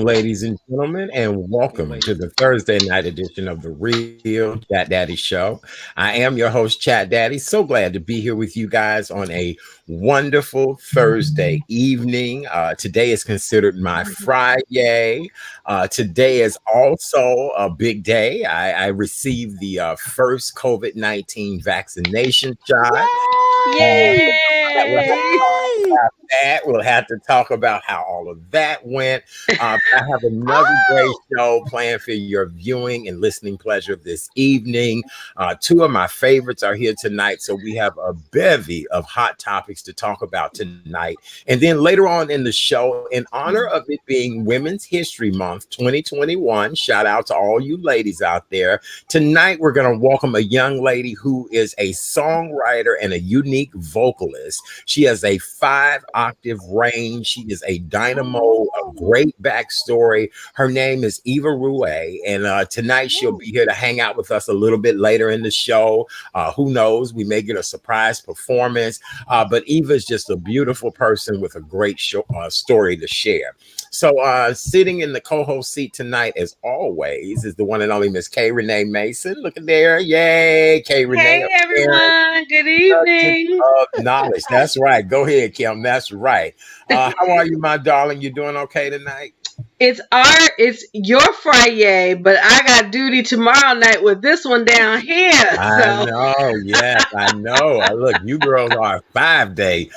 ladies and gentlemen, and welcome to the Thursday night edition of the Real Chat Daddy Show. I am your host, Chat Daddy. So glad to be here with you guys on a wonderful Thursday evening. Today is considered my Friday. Today is also a big day. I received the first COVID-19 vaccination shot. Yay! We'll have to talk about how all of that went. I have another great show planned for your viewing and listening pleasure this evening. Two of my favorites are here tonight, so we have a bevy of hot topics to talk about tonight. And then later on in the show, in honor of it being Women's History Month 2021, shout out to all you ladies out there. Tonight, we're going to welcome a young lady who is a songwriter and a unique vocalist. She has a 5-octave range. She is a dynamo, a great backstory. Her name is Eva Ruwé, and tonight she'll be here to hang out with us a little bit later in the show. Who knows? We may get a surprise performance, but Eva is just a beautiful person with a great story to share. So sitting in the co-host seat tonight, as always, is the one and only Miss K. Renee Mason. Look at there. Yay, K. Renee. Hey, everyone. Good evening. Knowledge. That's right. Go ahead, Kim. That's right. How are you, my darling? You doing okay tonight? It's your Friday, but I got duty tomorrow night with this one down here. I know. Yes, I know. Look, you girls are a 5-day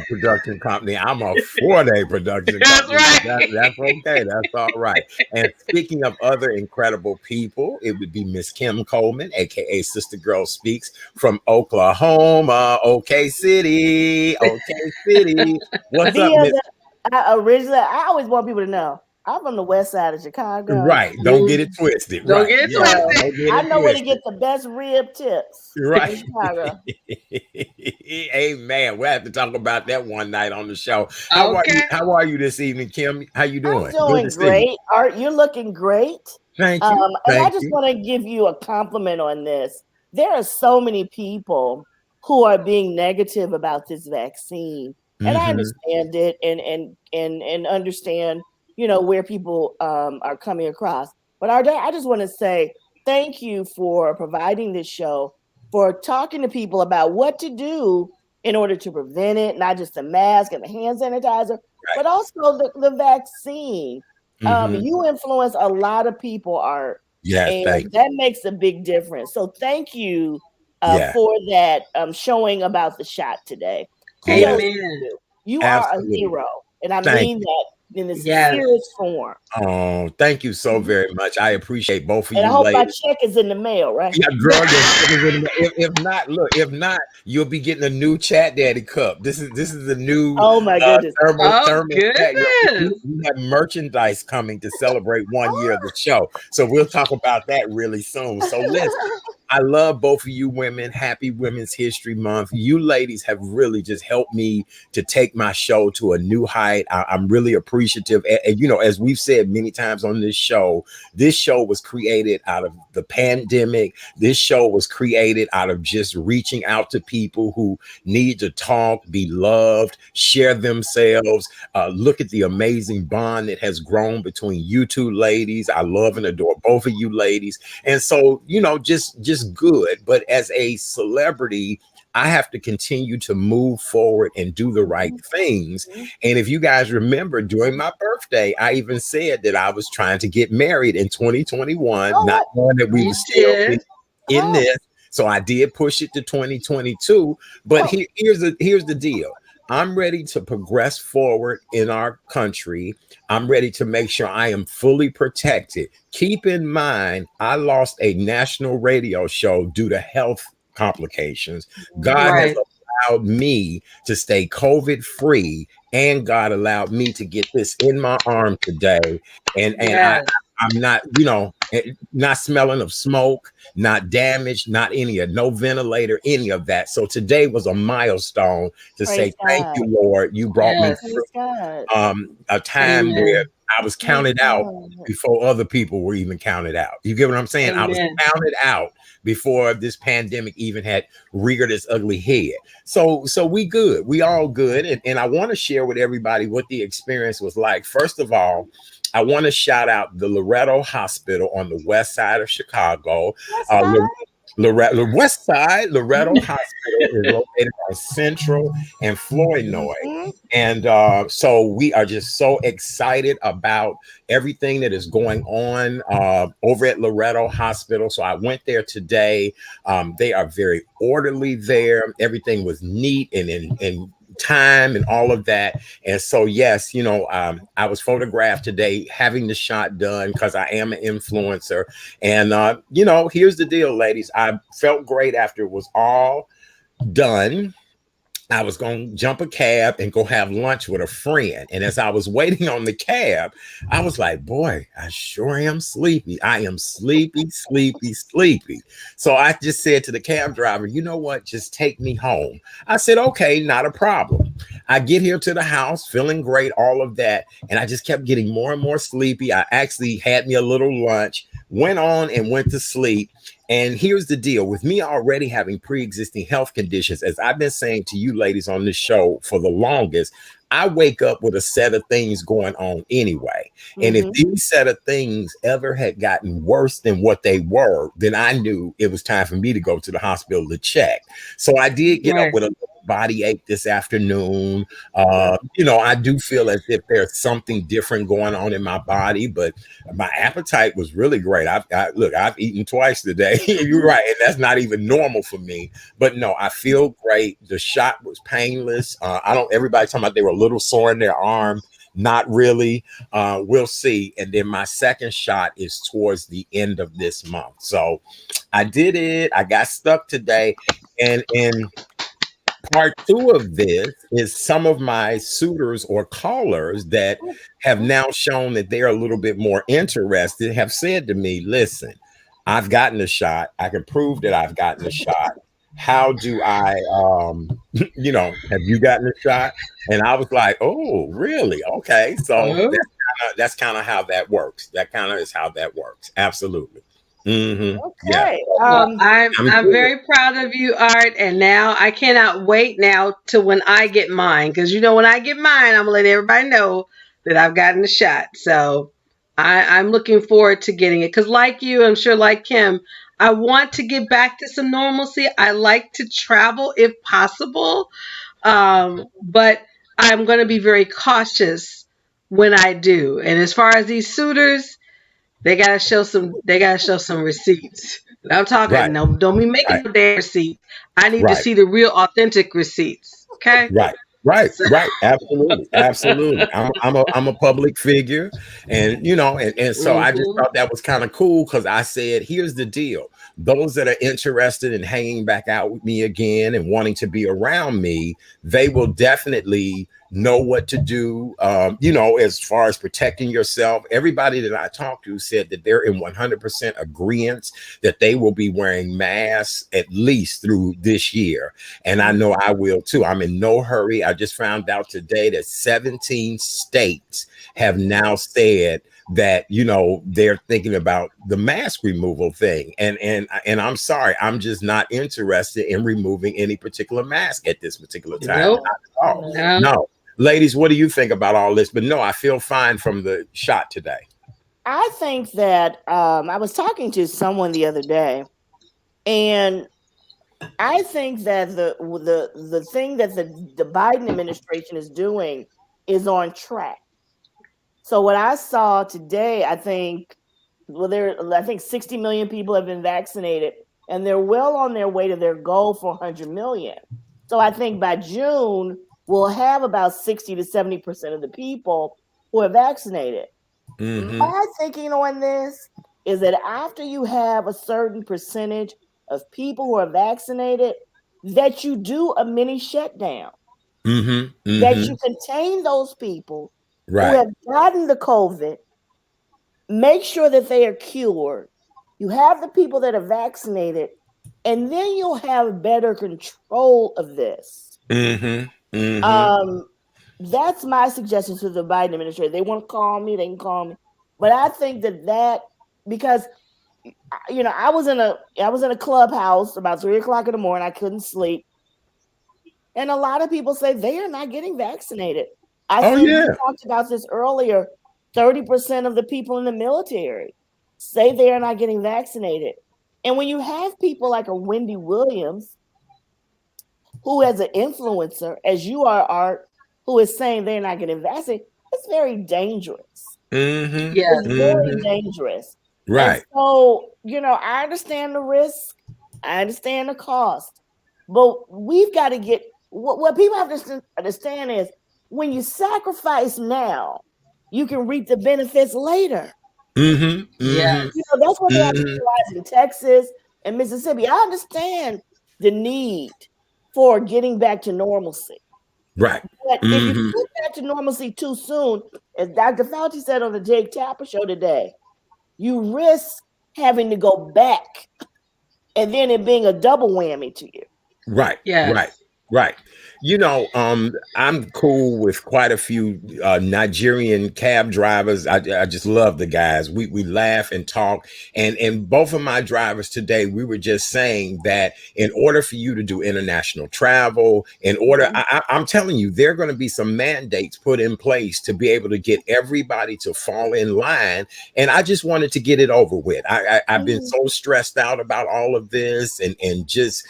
production company. I'm a 4-day production company. That's right. That's okay. That's all right. And speaking of other incredible people, it would be Miss Kim Coleman, aka Sister Girl Speaks from Oklahoma, OK City. What's up, Miss? I always want people to know I'm from the west side of Chicago. Right. Don't get it twisted. Don't get it twisted. I know where to get the best rib tips. Right. Amen. We'll have to talk about that one night on the show. How are you this evening, Kim? How you doing? I'm doing great. Art, you're looking great. Thank you. I just want to give you a compliment on this. There are so many people who are being negative about this vaccine. And I understand it and understand, where people are coming across. But I just want to say thank you for providing this show, for talking to people about what to do in order to prevent it, not just the mask and the hand sanitizer, right, but also the vaccine. You influence a lot of people, Art. Yeah, and that makes a big difference. So thank you for that showing about the shot today. Amen. You are a hero, and I mean that in the sincerest form. Oh, thank you so very much. I appreciate both of you. And I hope ladies. my check is in the mail, right? Yeah, girl. If not, you'll be getting a new Chat Daddy cup. This is the new. Oh my goodness! Thermal we have merchandise coming to celebrate 1 year of the show, so we'll talk about that really soon. So listen. I love both of you women. Happy Women's History Month. You ladies have really just helped me to take my show to a new height. I'm really appreciative. And, as we've said many times on this show was created out of the pandemic. This show was created out of just reaching out to people who need to talk, be loved, share themselves. Look at the amazing bond that has grown between you two ladies. I love and adore both of you ladies. And so, just good. But as a celebrity, I have to continue to move forward and do the right things. And if you guys remember, during my birthday, I even said that I was trying to get married in 2021, not knowing that we were still in this. So I did push it to 2022. But here's the deal. I'm ready to progress forward in our country. I'm ready to make sure I am fully protected. Keep in mind, I lost a national radio show due to health complications. God has allowed me to stay COVID free, and God allowed me to get this in my arm today. And I'm not, not smelling of smoke, not damaged, not no ventilator, any of that. So today was a milestone to say, thank you, Lord. You brought me through a time where I was counted out before other people were even counted out. You get what I'm saying? I was counted out before this pandemic even had reared its ugly head. So we good. We all good. And I want to share with everybody what the experience was like. First of all, I want to shout out the Loretto Hospital on the west side of Chicago. The West Side Loretto Hospital is located on Central and Flournoy. And so we are just so excited about everything that is going on over at Loretto Hospital. So I went there today. They are very orderly there. Everything was neat and in time and all of that. And so, yes, you know, I was photographed today having the shot done because I am an influencer. And, you know, here's the deal, ladies. I felt great after it was all done. I was going to jump a cab and go have lunch with a friend. And as I was waiting on the cab, I was like, boy, I sure am sleepy. I am sleepy. So I just said to the cab driver, you know what? Just take me home. I said, okay, not a problem. I get here to the house feeling great, all of that. And I just kept getting more and more sleepy. I actually had me a little lunch, went on and went to sleep. And here's the deal with me already having pre-existing health conditions, as I've been saying to you ladies on this show for the longest, I wake up with a set of things going on anyway. And if these set of things ever had gotten worse than what they were, then I knew it was time for me to go to the hospital to check. So I did get up with a body ache this afternoon. You know, I do feel as if there's something different going on in my body, but my appetite was really great. I've eaten twice today. You're right. And that's not even normal for me, but no, I feel great. The shot was painless. Everybody talking about they were a little sore in their arm. Not really. We'll see. And then my second shot is towards the end of this month. So I did it. I got stuck today. And part two of this is some of my suitors or callers that have now shown that they're a little bit more interested, have said to me, listen, I've gotten a shot. I can prove that I've gotten a shot. How do I, you know, have you gotten a shot? And I was like, oh, really? Okay. So that's kind of how that works. That kind of is how that works. Absolutely. Okay. Yeah. Well, I'm very proud of you, Art, and now I cannot wait now to when I get mine, because you know when I get mine, I'm gonna let everybody know that I've gotten the shot. So I'm looking forward to getting it, because like you, I'm sure like Kim, I want to get back to some normalcy. I like to travel if possible, but I'm going to be very cautious when I do. And as far as these suitors, they gotta show some receipts. I'm talking, no, don't be making no damn receipt. I need to see the real authentic receipts. Okay. Right. Absolutely. I'm a public figure, and you know, and so I just thought that was kind of cool, because I said, here's the deal. Those that are interested in hanging back out with me again and wanting to be around me, they will definitely know what to do, you know, as far as protecting yourself. Everybody that I talked to said that they're in 100% agreement that they will be wearing masks at least through this year. And I know I will too. I'm in no hurry. I just found out today that 17 states have now said that, you know, they're thinking about the mask removal thing. And I'm sorry, I'm just not interested in removing any particular mask at this particular time. Nope. Not at all. No. Ladies, what do you think about all this? But no, I feel fine from the shot today. I think that I was talking to someone the other day, and I think that the thing that the Biden administration is doing is on track. So what I saw today, I think 60 million people have been vaccinated, and they're well on their way to their goal for 100 million. So I think by June, we'll have about 60 to 70% of the people who are vaccinated. My thinking on this is that after you have a certain percentage of people who are vaccinated, that you do a mini shutdown, that you contain those people who have gotten the COVID, make sure that they are cured. You have the people that are vaccinated, and then you'll have better control of this. That's my suggestion to the Biden administration. They want to call me, they can call me. But I think that because, you know, I was in a clubhouse about 3:00 in the morning. I couldn't sleep. And a lot of people say they are not getting vaccinated. I think we talked about this earlier. 30% of the people in the military say they are not getting vaccinated. And when you have people like a Wendy Williams, who as an influencer, as you are, Art, who is saying they're not getting vaccinated, it's very dangerous. Mm-hmm. Yeah. It's very dangerous. Right. And so, I understand the risk. I understand the cost. But we've got to get, what people have to understand is when you sacrifice now, you can reap the benefits later. Mm-hmm. Yeah. That's what they have to realize in Texas and Mississippi. I understand the need for getting back to normalcy. Right. But if you get back to normalcy too soon, as Dr. Fauci said on the Jake Tapper show today, you risk having to go back and then it being a double whammy to you. Right. Yeah. Right. I'm cool with quite a few Nigerian cab drivers. I just love the guys. We laugh and talk. And both of my drivers today, we were just saying that in order for you to do international travel, I'm telling you, there are going to be some mandates put in place to be able to get everybody to fall in line. And I just wanted to get it over with. I've been so stressed out about all of this and just,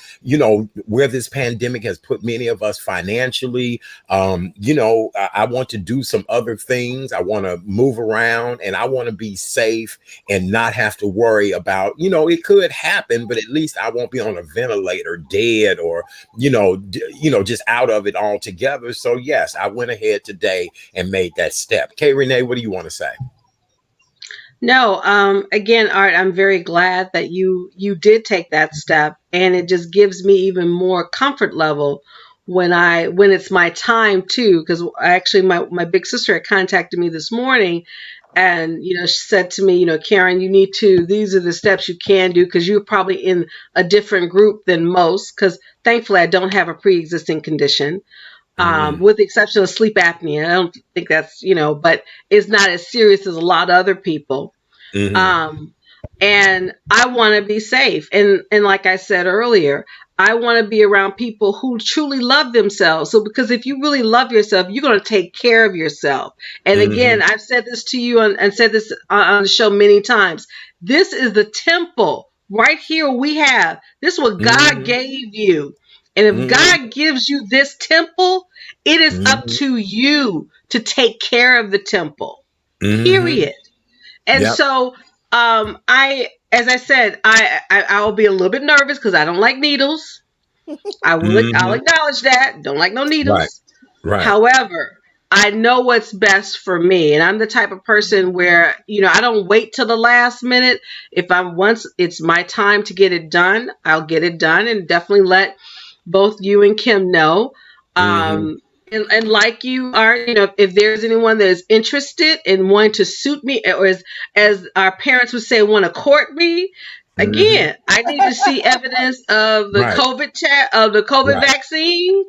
where this pandemic has put many of us financially. I want to do some other things. I want to move around and I want to be safe and not have to worry about, it could happen, but at least I won't be on a ventilator dead or, just out of it altogether. So yes, I went ahead today and made that step. Kay Renee, what do you want to say? No, again, Art, I'm very glad that you did take that step, and it just gives me even more comfort level when it's my time too, because actually my big sister had contacted me this morning and, she said to me, Karen, these are the steps you can do because you're probably in a different group than most, because thankfully I don't have a pre-existing condition. With the exception of sleep apnea. I don't think that's, but it's not as serious as a lot of other people. And I want to be safe. And like I said earlier, I want to be around people who truly love themselves. So because if you really love yourself, you're going to take care of yourself. And again, I've said this to you and said this on the show many times. This is the temple right here. This is what God gave you. And if God gives you this temple, it is up to you to take care of the temple, period. And so, as I said, I will be a little bit nervous because I don't like needles. I'll acknowledge that. Don't like no needles. Right. However, I know what's best for me. And I'm the type of person where, I don't wait till the last minute. Once it's my time to get it done, I'll get it done and definitely let both you and Kim know. And like you are, if there's anyone that is interested in wanting to suit me, or as our parents would say, want to court me, again, I need to see evidence of the COVID vaccine,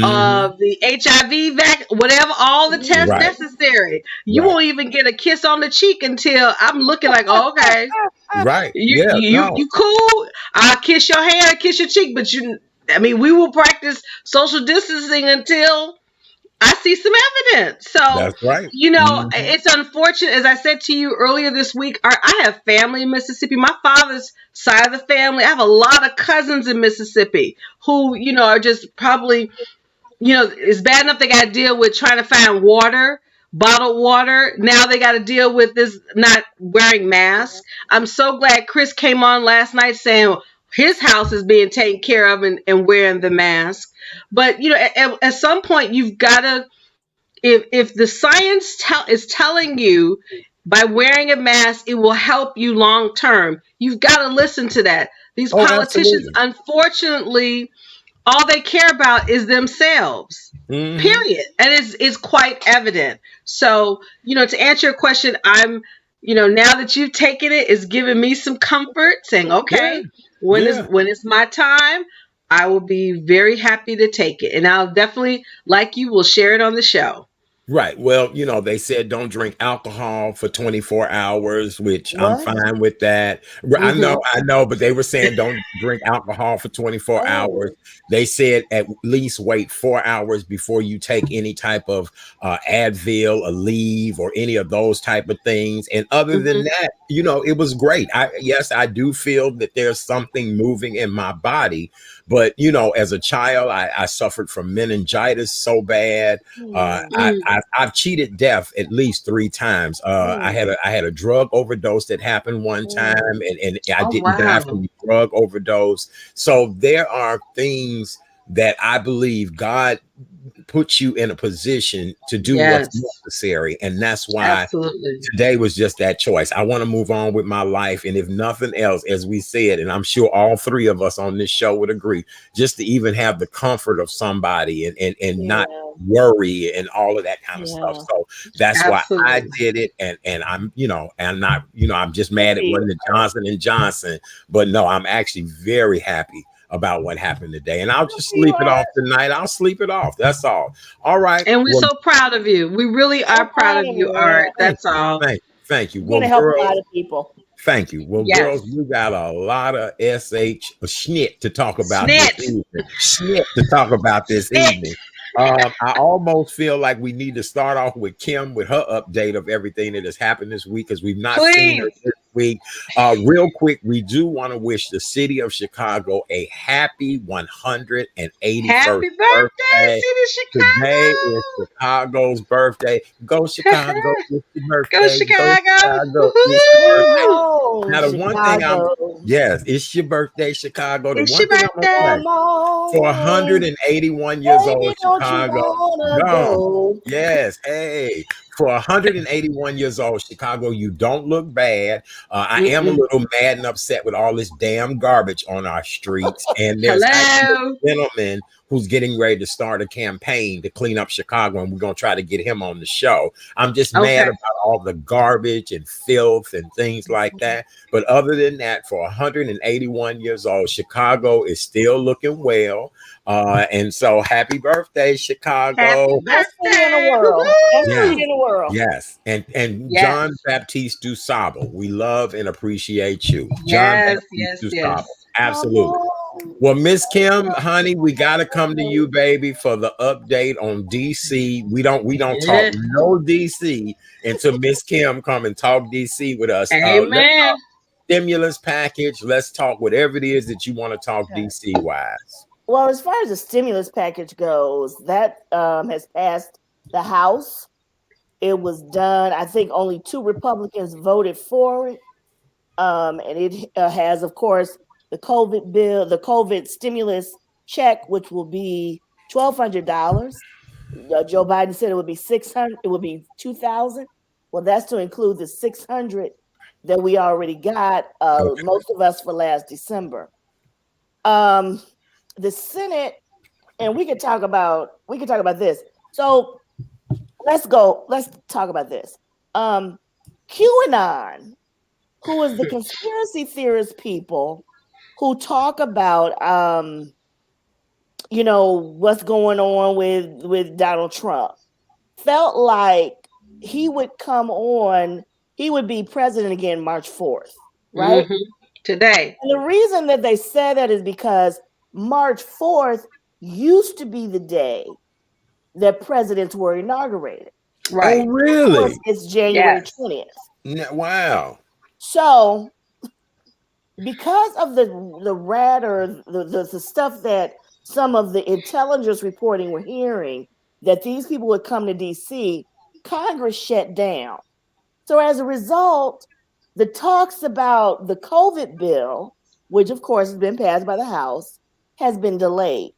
of the HIV whatever, all the tests necessary. You won't even get a kiss on the cheek until I'm looking like, okay, you cool. I'll kiss your hand, I'll kiss your cheek, but we will practice social distancing until I see some evidence. So, that's right. It's unfortunate. As I said to you earlier this week, I have family in Mississippi. My father's side of the family, I have a lot of cousins in Mississippi who, are just probably, it's bad enough they got to deal with trying to find water, bottled water. Now they got to deal with this not wearing masks. I'm so glad Chris came on last night saying his house is being taken care of and wearing the mask. But, at some point you've got to, if the science is telling you by wearing a mask, it will help you long term, you've got to listen to that. These politicians, unfortunately, all they care about is themselves, period. And it's quite evident. So, to answer your question, I'm, now that you've taken it, it's giving me some comfort saying, okay, when it's my time, I will be very happy to take it. And I'll definitely, like you, will share it on the show. Right. Well, they said don't drink alcohol for 24 hours, which I'm What? fine with that. I know, but they were saying don't drink alcohol for 24 hours. They said at least wait 4 hours before you take any type of Advil, or leave, or any of those type of things. And other than that, it was great. Yes, I do feel that there's something moving in my body, but as a child, I suffered from meningitis so bad. I've cheated death at least 3 times. I had a drug overdose that happened one time, and I didn't die from the drug overdose. So there are things that I believe God puts you in a position to do what's necessary, and that's why today was just that choice. I want to move on with my life, and if nothing else, as we said, and I'm sure all 3 of us on this show would agree, just to even have the comfort of somebody and not worry and all of that kind of stuff. So that's why I did it, and I'm and not I'm just mad it wasn't Johnson and Johnson, but no, I'm actually very happy about what happened today, and I'll just sleep it off tonight. I'll sleep it off. That's all. All right. And we're so proud of you. We really are proud of you, Art. That's all. Thank you. You're gonna help a lot of people. Thank you. Well, girls, we got a lot of schnit to talk about this evening. Schnit to talk about this evening. I almost feel like we need to start off with Kim with her update of everything that has happened this week, because we've not seen her this week. Real quick, we do want to wish the city of Chicago a happy 181st happy birthday, City of Chicago. Today is Chicago's birthday. Go Chicago! It's your birthday. Go Chicago! Now the one thing it's your birthday, Chicago. The one thing I'm gonna say, for 181 years old, Chicago. Go. Yes, hey. For 181 years old, Chicago, you don't look bad. I am a little mad and upset with all this damn garbage on our streets. And there's a gentleman who's getting ready to start a campaign to clean up Chicago, and we're going to try to get him on the show. I'm just mad about all the garbage and filth and things like that. But other than that, for 181 years old, Chicago is still looking well. And so happy birthday, Chicago. Best city in the world. Best city in the world. Yes. And John Baptiste DuSable, we love and appreciate you. Yes, DuSable. Absolutely. Well, Miss Kim, honey, we gotta come to you, baby, for the update on DC. We don't talk no DC until Miss Kim come and talk DC with us. Amen. Stimulus package. Let's talk whatever it is that you want to talk DC wise. Well, as far as the stimulus package goes, that has passed the House. It was done. I think only 2 Republicans voted for it. And it has, of course, the COVID bill, the COVID stimulus check, which will be $1,200. Joe Biden said it would be $600. It would be $2,000. Well, that's to include the $600 that we already got. Most of us for last December. The Senate, and we could talk about this. So let's talk about this. QAnon, who is the conspiracy theorist people who talk about what's going on with Donald Trump, felt like he would come on, he would be president again March 4th, right? Today. And the reason that they said that is because March 4th used to be the day that presidents were inaugurated. Right. Oh, really? It's January 20th. Wow. So, because of the rat or the stuff that some of the intelligence reporting were hearing, that these people would come to DC, Congress shut down. So as a result, the talks about the COVID bill, which of course has been passed by the House, has been delayed.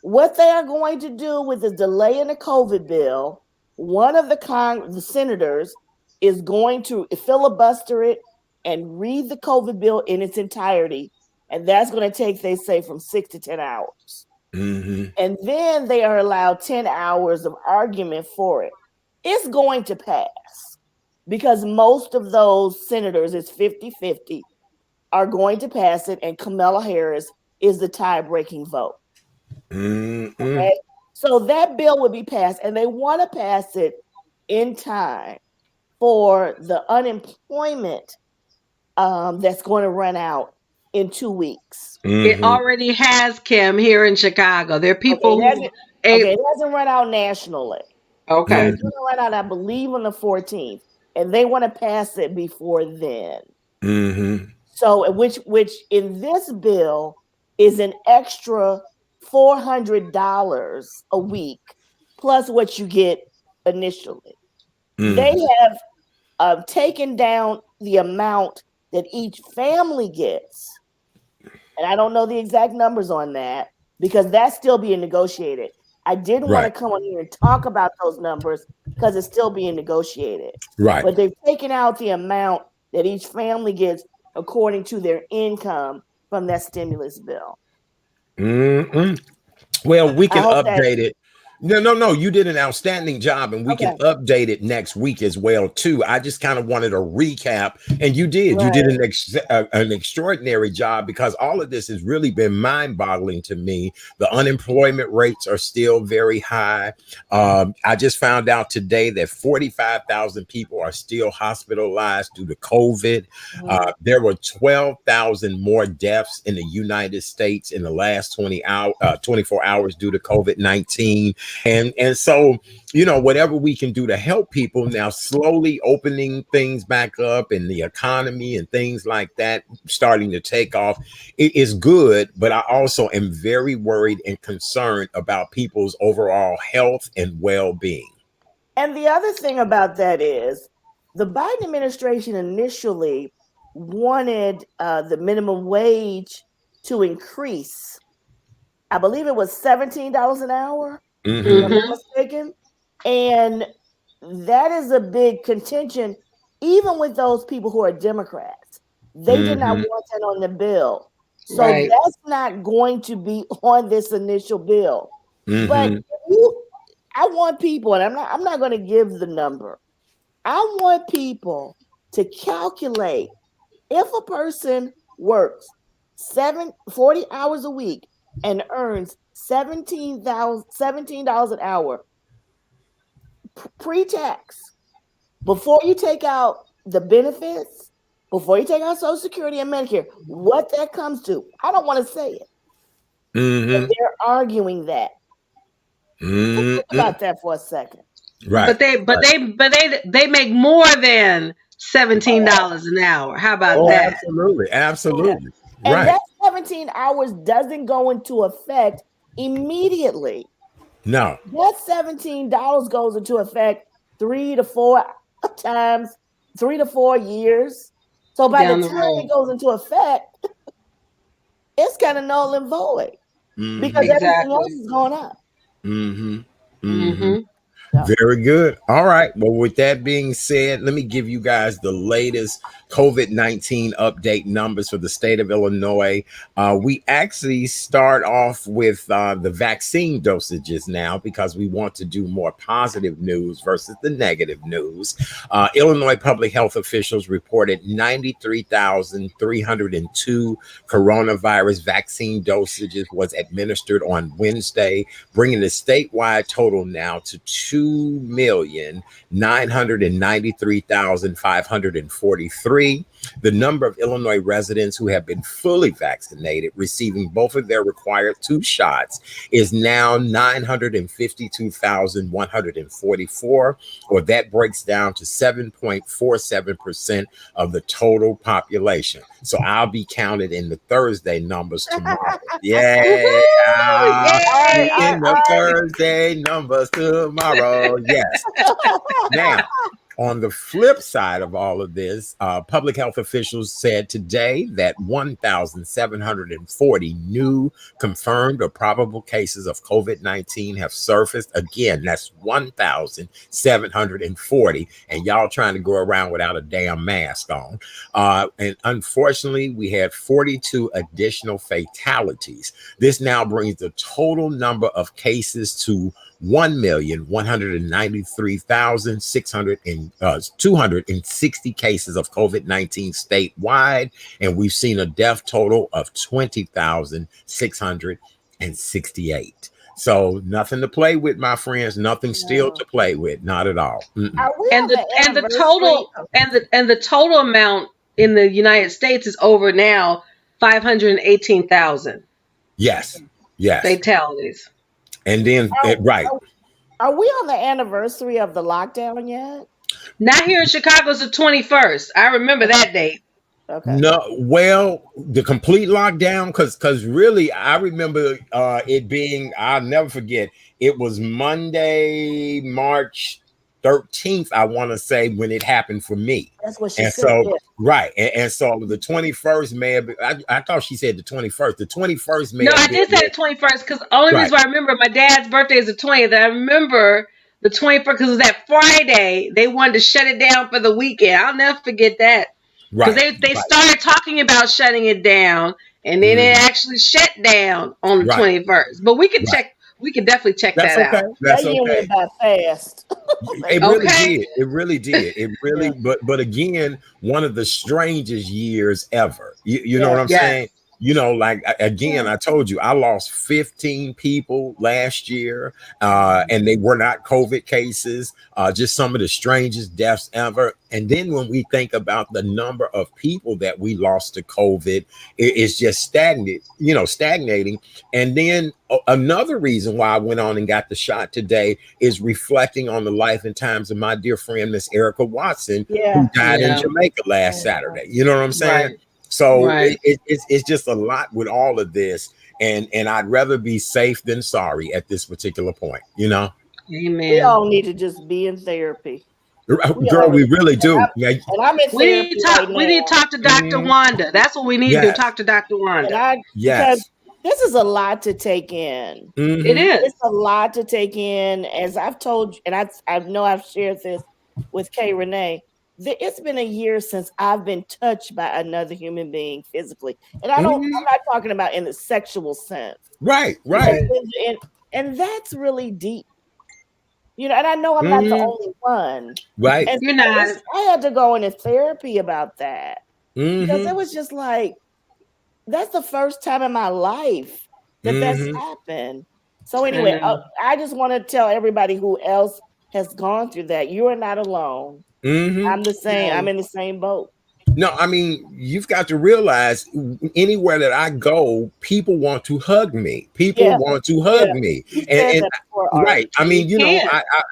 What they are going to do with the delay in the COVID bill, one of the senators is going to filibuster it and read the COVID bill in its entirety. And that's going to take, they say, from 6 to 10 hours. And then they are allowed 10 hours of argument for it. It's going to pass because most of those senators, it's 50-50, are going to pass it. And Kamala Harris is the tie-breaking vote. Okay? So that bill would be passed, and they want to pass it in time for the unemployment that's going to run out in 2 weeks. It already has, Kim, here in Chicago. There are people it hasn't run out nationally. Okay. It's going to run out, I believe, on the 14th, and they want to pass it before then. So, which in this bill is an extra $400 a week plus what you get initially. They have taken down the amount that each family gets, and I don't know the exact numbers on that because that's still being negotiated. I didn't want to come on here and talk about those numbers because it's still being negotiated. Right. But they've taken out the amount that each family gets according to their income from that stimulus bill. Well, we can update it. No. You did an outstanding job, and we can update it next week as well too. I just kind of wanted a recap, and you did. You did an extraordinary job because all of this has really been mind-boggling to me. The unemployment rates are still very high. I just found out today that 45,000 people are still hospitalized due to COVID. There were 12,000 more deaths in the United States in the last 24 hours due to COVID-19. And so, whatever we can do to help people now, slowly opening things back up and the economy and things like that starting to take off, it is good. But I also am very worried and concerned about people's overall health and well-being. And the other thing about that is the Biden administration initially wanted the minimum wage to increase. I believe it was $17 an hour. If I'm not mistaken. And that is a big contention, even with those people who are Democrats. They did not want that on the bill. So that's not going to be on this initial bill. But I want people, and I'm not going to give the number. I want people to calculate if a person works 40 hours a week and earns $17 an hour pre-tax, before you take out the benefits, before you take out Social Security and Medicare, what that comes to. I don't want to say it. But they're arguing that. Think about that for a second. But they make more than $17 an hour. How about that? Absolutely. And that 17 hours doesn't go into effect immediately. No. That $17 goes into effect 3 to 4 times, 3 to 4 years. So by the time it goes into effect, it's kind of null and void because everything else is going up. Very good. All right. Well, with that being said, let me give you guys the latest COVID-19 update numbers for the state of Illinois. We actually start off with the vaccine dosages now because we want to do more positive news versus the negative news. Illinois public health officials reported 93,302 coronavirus vaccine dosages was administered on Wednesday, bringing the statewide total now to 2,993,543. The number of Illinois residents who have been fully vaccinated, receiving both of their required 2 shots, is now 952,144, or that breaks down to 7.47% of the total population. So I'll be counted in the Thursday numbers tomorrow. Yay! In the Thursday numbers tomorrow. Yes. Now, on the flip side of all of this, public health officials said today that 1,740 new confirmed or probable cases of COVID-19 have surfaced. Again, that's 1,740. And y'all trying to go around without a damn mask on. And unfortunately, we had 42 additional fatalities. This now brings the total number of cases to 1,193,260 cases of COVID-19 statewide, and we've seen a death total of 20,668. So nothing to play with, my friends. Nothing still to play with. Not at all. And the total amount in the United States is over now 518,000. Yes. Fatalities. And then right. Are we on the anniversary of the lockdown yet? Not here in Chicago. It's the 21st. I remember that date. Okay. No, well, the complete lockdown, because really, I remember it being, I'll never forget, it was Monday, March 13th, I want to say, when it happened for me. That's what she and said. So, right. And so the 21st may have been, I thought she said the 21st. The 21st may have been. No, I did say the 21st, because the only reason why I remember my dad's birthday is the 20th. I remember the 21st because it was that Friday. They wanted to shut it down for the weekend. I'll never forget that. Because they started talking about shutting it down, and then it actually shut down on the 21st. But we can check. We can definitely check that out. That's okay. Went by fast. It really did. It really did. It really. But again, one of the strangest years ever. You know what I'm saying? You know, like, again, I told you, I lost 15 people last year, and they were not COVID cases, just some of the strangest deaths ever. And then when we think about the number of people that we lost to COVID, it's just stagnating. And then another reason why I went on and got the shot today is reflecting on the life and times of my dear friend, Miss Erica Watson, who died in Jamaica last Saturday. You know what I'm saying? Right. So it's just a lot with all of this, and I'd rather be safe than sorry at this particular point, you know. Amen. We all need to just be in therapy. Girl, we really do. And I'm in therapy we need to talk to Dr. Wanda. That's what we need to do. Talk to Dr. Wanda. Because this is a lot to take in. It is. It's a lot to take in. As I've told you, and I know I've shared this with Kay Renee. It's been a year since I've been touched by another human being physically. And I'm not talking about in the sexual sense. Right. And that's really deep. You know, and I know I'm not the only one. Right. And you're not. I had to go into therapy about that. Because it was just like, that's the first time in my life that's happened. So anyway, I just want to tell everybody who else has gone through that, you are not alone. I'm the same. I'm in the same boat. No, I mean, you've got to realize anywhere that I go, people want to hug me. People want to hug me. And right. I mean, you know,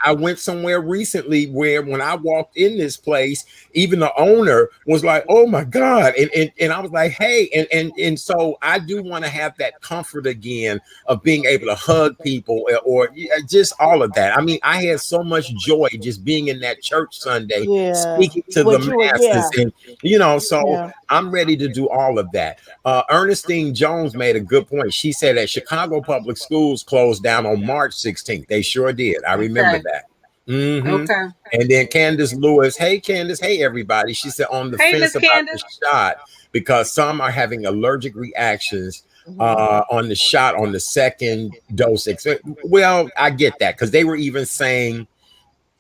I went somewhere recently where when I walked in this place, even the owner was like, oh my God. And I was like, hey, and so I do want to have that comfort again of being able to hug people or just all of that. I mean, I had so much joy just being in that church Sunday, speaking to the masses and you know, so I'm ready to do all of that. Ernestine Jones made a good point. She said that Chicago Public Schools closed down on March 16th. They sure did. I remember that. Okay. And then Candace Lewis, hey Candace, hey everybody. She said on the fence about the shot because some are having allergic reactions on the shot on the second dose. Well, I get that because they were even saying,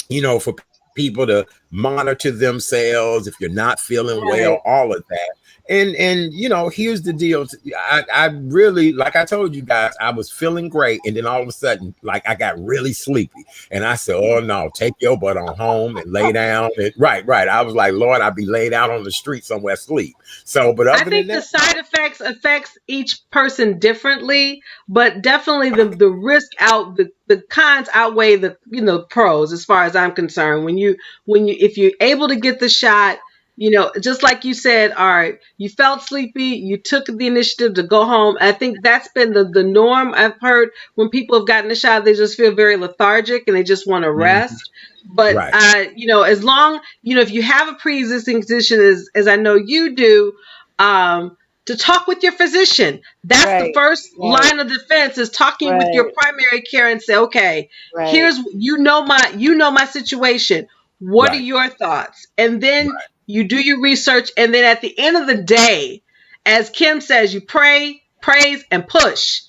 you know, for people to monitor themselves if you're not feeling well, all of that. And you know, here's the deal. I really, like I told you guys, I was feeling great, and then all of a sudden, like I got really sleepy, and I said, "Oh no, take your butt on home and lay down." And right. I was like, Lord, I'd be laid out on the street somewhere asleep. So, but other I think the side effects affects each person differently, but definitely the risk the cons outweigh the pros as far as I'm concerned. When you if you're able to get the shot. You know, just like you said, all right, you felt sleepy, you took the initiative to go home. I think that's been the norm. I've heard when people have gotten a shot, they just feel very lethargic and they just want to rest. But, as long, if you have a pre-existing condition, as I know you do, to talk with your physician. That's the first line of defense is talking with your primary care and say, okay, here's, my situation. What are your thoughts? And then you do your research, and then at the end of the day, as Kim says, you pray, praise, and push.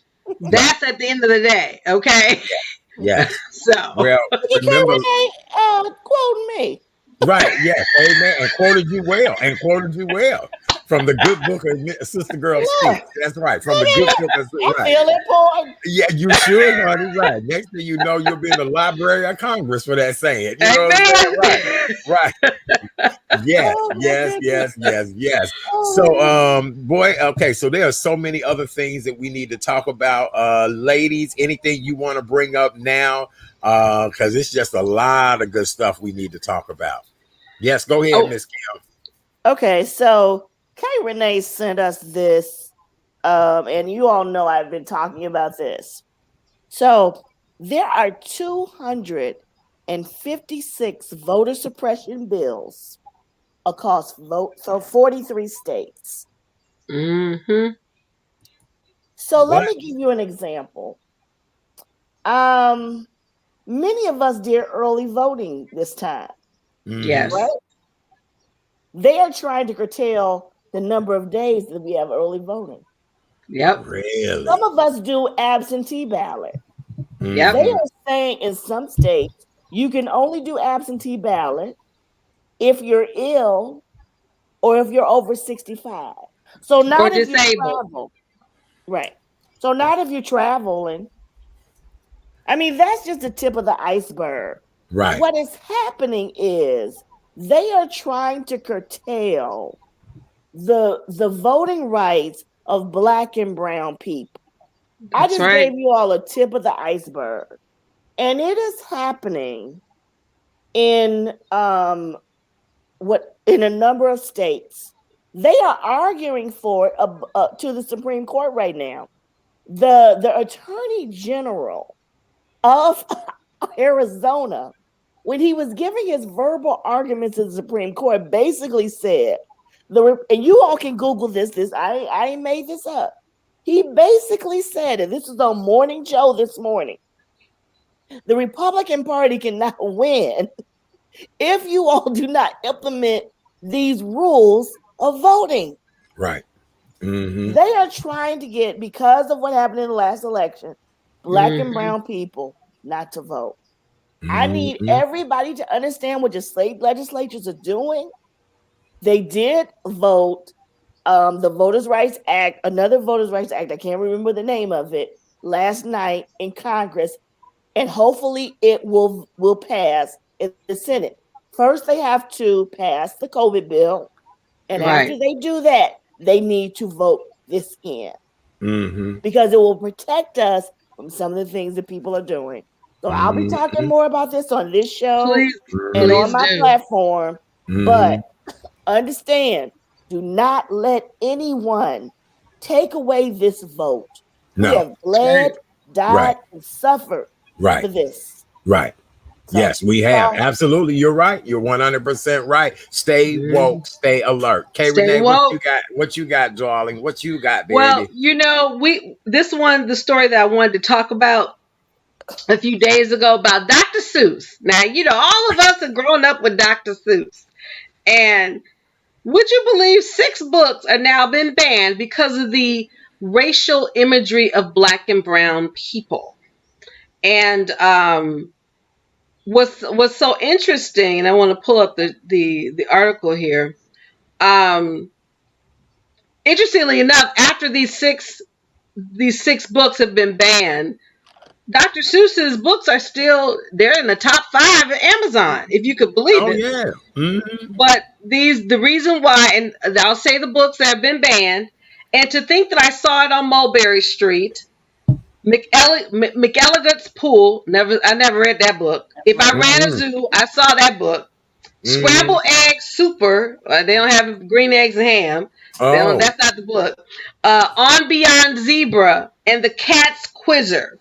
That's at the end of the day, okay? Yeah. So, well, remember, quote me. Right. Yes. Amen. And quoted you well. From the good book of Sister Girl Speaks. That's right. From the good book of I feel important. Yeah, you should, honey. Right. Next thing you know, you'll be in the Library of Congress for that saying. You know what I'm saying? Right. Yes. So, boy, okay. So there are so many other things that we need to talk about. Ladies, anything you want to bring up now? Because it's just a lot of good stuff we need to talk about. Yes, go ahead, Miss Kim. Okay, so Kay Renee sent us this, and you all know I've been talking about this. So there are 256 voter suppression bills across 43 states. Mm-hmm. So let me give you an example. Many of us did early voting this time. Yes. Right? They are trying to curtail the number of days that we have early voting. Yep. Really? Some of us do absentee ballot. Yep. They are saying in some states you can only do absentee ballot if you're ill or if you're over 65. So not if you travel. Right. So not if you're traveling. I mean, that's just the tip of the iceberg. Right. What is happening is they are trying to curtail the voting rights of Black and brown people. I just gave you all a tip of the iceberg. And it is happening in a number of states. They are arguing for it to the Supreme Court right now. The Attorney General of Arizona, when he was giving his verbal arguments in the Supreme Court, basically said, and you all can Google this, I made this up. He basically said, and this was on Morning Joe this morning, the Republican Party cannot win if you all do not implement these rules of voting. Right. Mm-hmm. They are trying to get, because of what happened in the last election, Black and brown people not to vote. Mm-hmm. I need everybody to understand what your state legislatures are doing. They did vote the Voters' Rights Act, another Voters' Rights Act, I can't remember the name of it, last night in Congress, and hopefully it will pass in the Senate. First, they have to pass the COVID bill, and after they do that, they need to vote this in. Mm-hmm. Because it will protect us from some of the things that people are doing. So I'll be talking more about this on this show and on my platform, but understand, do not let anyone take away this vote. No. We have bled, died, and suffered for this. Right. So, yes, we have. Absolutely. You're right. You're 100% right. Stay woke, stay alert. Kay Renee, what you got, darling? What you got, baby? Well, the story that I wanted to talk about a few days ago about Dr. Seuss. Now, all of us have grown up with Dr. Seuss. And would you believe 6 books are now been banned because of the racial imagery of Black and brown people? And what's so interesting, and I want to pull up the article here. Interestingly enough, after these six books have been banned, Dr. Seuss's books are they're in the top 5 of Amazon, if you could believe it. Oh, yeah. Mm-hmm. But the reason why, and I'll say the books that have been banned, and to think that I saw it on Mulberry Street, McElligot's Pool, I never read that book. If I Ran a Zoo, I saw that book. Scrambled Egg Super, they don't have green eggs and ham. That's not the book. On Beyond Zebra, and The Cat's Quizzer.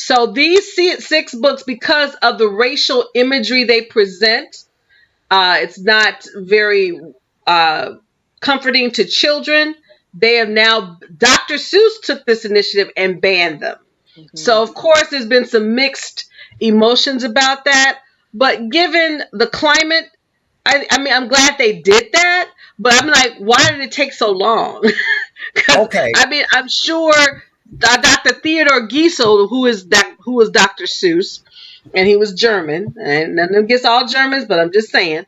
So these 6 books, because of the racial imagery they present, it's not very comforting to children. They have now, Dr. Seuss took this initiative and banned them. Mm-hmm. So, of course, there's been some mixed emotions about that. But given the climate, I mean, I'm glad they did that. But I'm like, why did it take so long? Okay. I mean, I'm sure Dr. Theodore Giesel, who was Dr. Seuss, and he was German, and nothing against all Germans, but I'm just saying,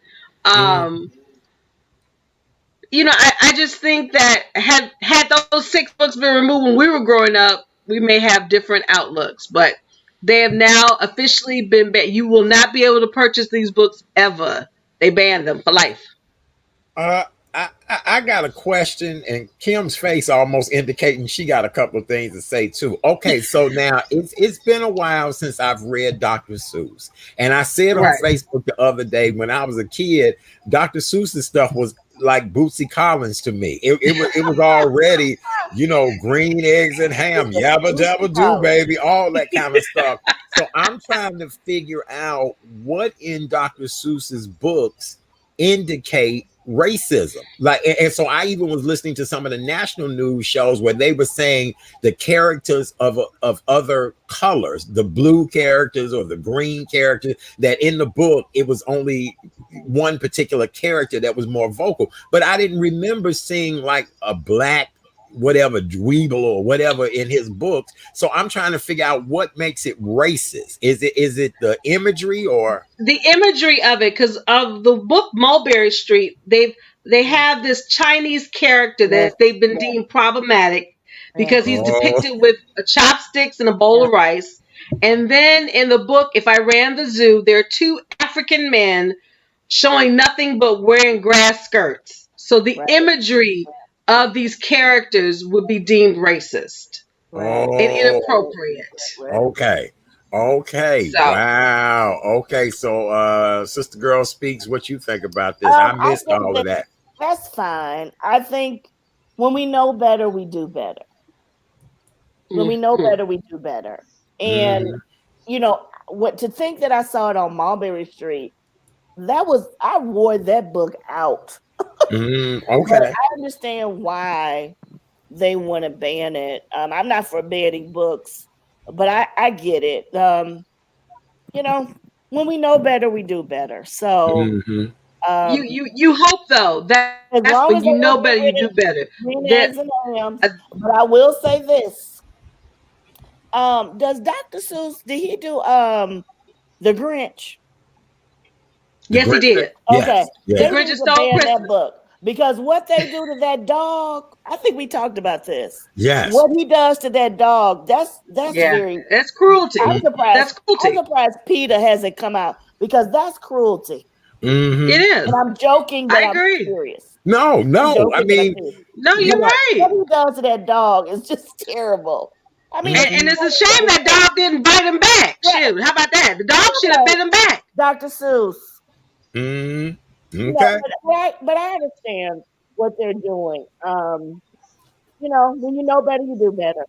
you know, I just think that had those 6 books been removed when we were growing up, we may have different outlooks. But they have now officially been banned. You will not be able to purchase these books ever. They banned them for life. I got a question, and Kim's face almost indicating she got a couple of things to say too. Okay, so now it's been a while since I've read Dr. Seuss, and I said on Facebook the other day, when I was a kid, Dr. Seuss's stuff was like Bootsy Collins to me. It was already, you know, green eggs and ham, yabba dabba do, baby, all that kind of stuff. So I'm trying to figure out what in Dr. Seuss's books indicate racism. Like, and so I even was listening to some of the national news shows where they were saying the characters of other colors, the blue characters or the green characters, that in the book it was only one particular character that was more vocal. But I didn't remember seeing like a black whatever dweeble or whatever in his books. So I'm trying to figure out what makes it racist. Is it the imagery or the imagery of it? Because of the book Mulberry Street, they have this Chinese character that they've been deemed problematic because he's depicted with chopsticks and a bowl of rice. And then in the book, If I Ran the Zoo, there are 2 African men showing nothing but wearing grass skirts. So the imagery of these characters would be deemed racist and inappropriate. Okay. So, wow. Okay. So Sister Girl Speaks, what you think about this? I missed all of that. That's fine. I think when we know better, we do better. When we know better, we do better. And you know, to think that I saw it on Mulberry Street, I wore that book out. Okay. But I understand why they want to ban it. I'm not for banning books, but I get it. You know, when we know better, we do better. So you hope though that's when you know better, you do better. But I will say this: does Dr. Seuss, did he do The Grinch? Yes, he did. Okay. The Grinch Stole Christmas. That book. Because what they do to that dog, I think we talked about this. Yes. What he does to that dog, that's that's cruelty. I'm surprised PETA hasn't come out because that's cruelty. It is. And I'm joking, but I agree. I'm serious. No, I mean, no, you're right. What he does to that dog is just terrible. I mean, and it's a shame that dog didn't bite him back. Shoot, how about that? The dog should have bit him back. Dr. Seuss. Okay. But I understand what they're doing. You know, when you know better, you do better.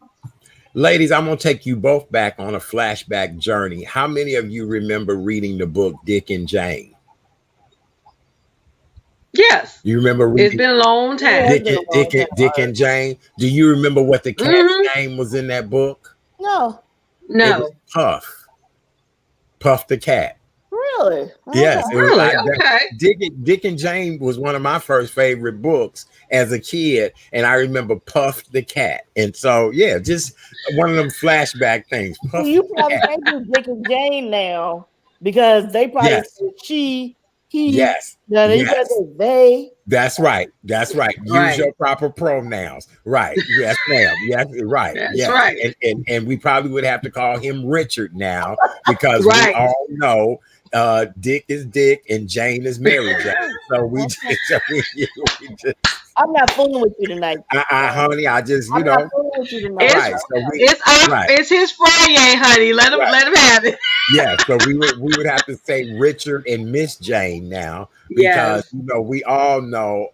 Ladies, I'm going to take you both back on a flashback journey. How many of you remember reading the book Dick and Jane? Yes. You remember reading? It's been a long time. Dick and Jane. Do you remember what the cat's name was in that book? No. It was Puff. Puff the cat. Really? Yes. Really? Okay. Dick and Jane was one of my first favorite books as a kid, and I remember Puff the cat. And so, yeah, just one of them flashback things. Puff you probably can't do Dick and Jane now because they probably say she, he. Yes. They. That's right. Use your proper pronouns. Right. Yes, ma'am. Yes, right. That's right. And we probably would have to call him Richard now because we all know Dick is Dick and Jane is Mary Jane. So we just I'm not fooling with you tonight. Honey, I just, you know. Not fooling with you tonight. It's his Friday, honey. Let him have it. Yeah, so we would have to say Richard and Miss Jane now because you know we all know.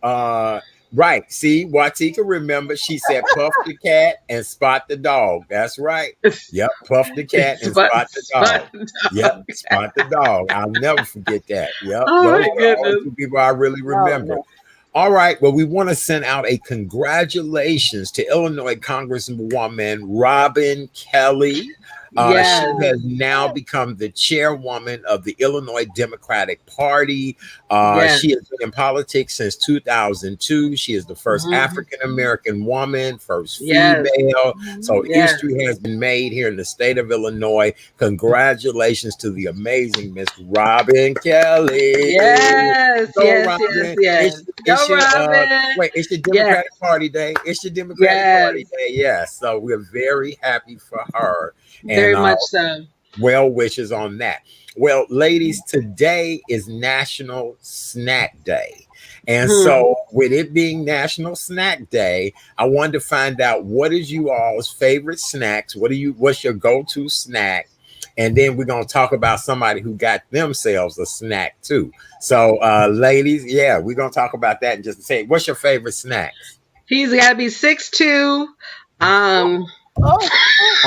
Right. See, Watika, remember she said Puff the cat and Spot the dog. That's right. Yep, Puff the cat and Spot the dog. Yep, Spot the dog. I'll never forget that. Yep. Those are the 2 people I really remember. No. All right. Well, we want to send out a congratulations to Illinois Congresswoman Robin Kelly. Yes. She has now become the chairwoman of the Illinois Democratic Party. Yes. She has been in politics since 2002. She is the first African-American woman, first female. So history has been made here in the state of Illinois. Congratulations to the amazing Miss Robin Kelly. Yes, Go, yes, Robin. yes. Go, Robin. It's your Democratic Party Day. It's your Democratic Party Day. Yes. So we're very happy for her. Very much so. Well wishes on that. Well, ladies, today is National Snack Day. And so with it being National Snack Day, I wanted to find out what is you all's favorite snacks? What's your go-to snack? And then we're going to talk about somebody who got themselves a snack too. So ladies, we're going to talk about that in just a second. What's your favorite snack? He's got to be 6'2". I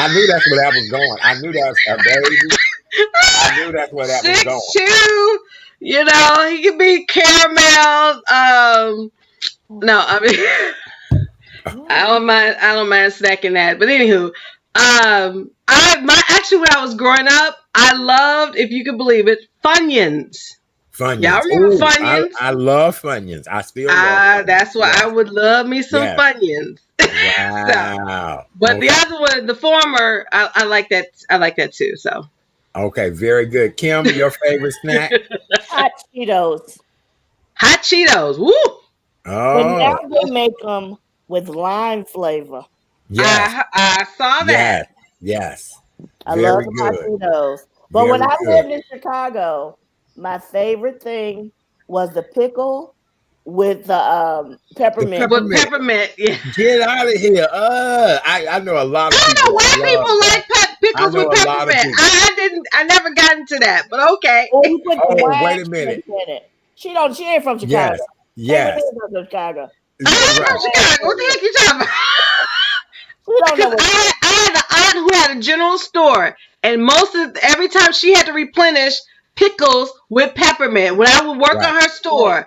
knew that's where that was going. I knew that was a baby. I knew that's where that was going. 6'2". You know, he could be caramel. No, I mean, I don't mind snacking that. But anywho, actually when I was growing up, I loved, if you could believe it, Funyuns. Funyuns. Y'all remember Funyuns? I love Funyuns. I still love Funyuns. That's why I would love me some Funyuns. Wow. But the other one, the former, I like that. I like that too. So. Okay, very good. Kim, your favorite snack? Hot Cheetos. Hot Cheetos. Woo! Oh. But now they make them with lime flavor. Yes. I saw that. Yes. I love Hot Cheetos. But when I lived in Chicago, my favorite thing was the pickle with the peppermint. With peppermint, yeah. Get out of here. I know a lot of people. I know white people like pickles with peppermint. I never got into that, but okay. Wait a minute. She ain't from Chicago. Yes. From Chicago. I'm from Chicago. What the heck you talking about? I had an aunt who had a general store, and every time she had to replenish pickles with peppermint. When I would work on her store,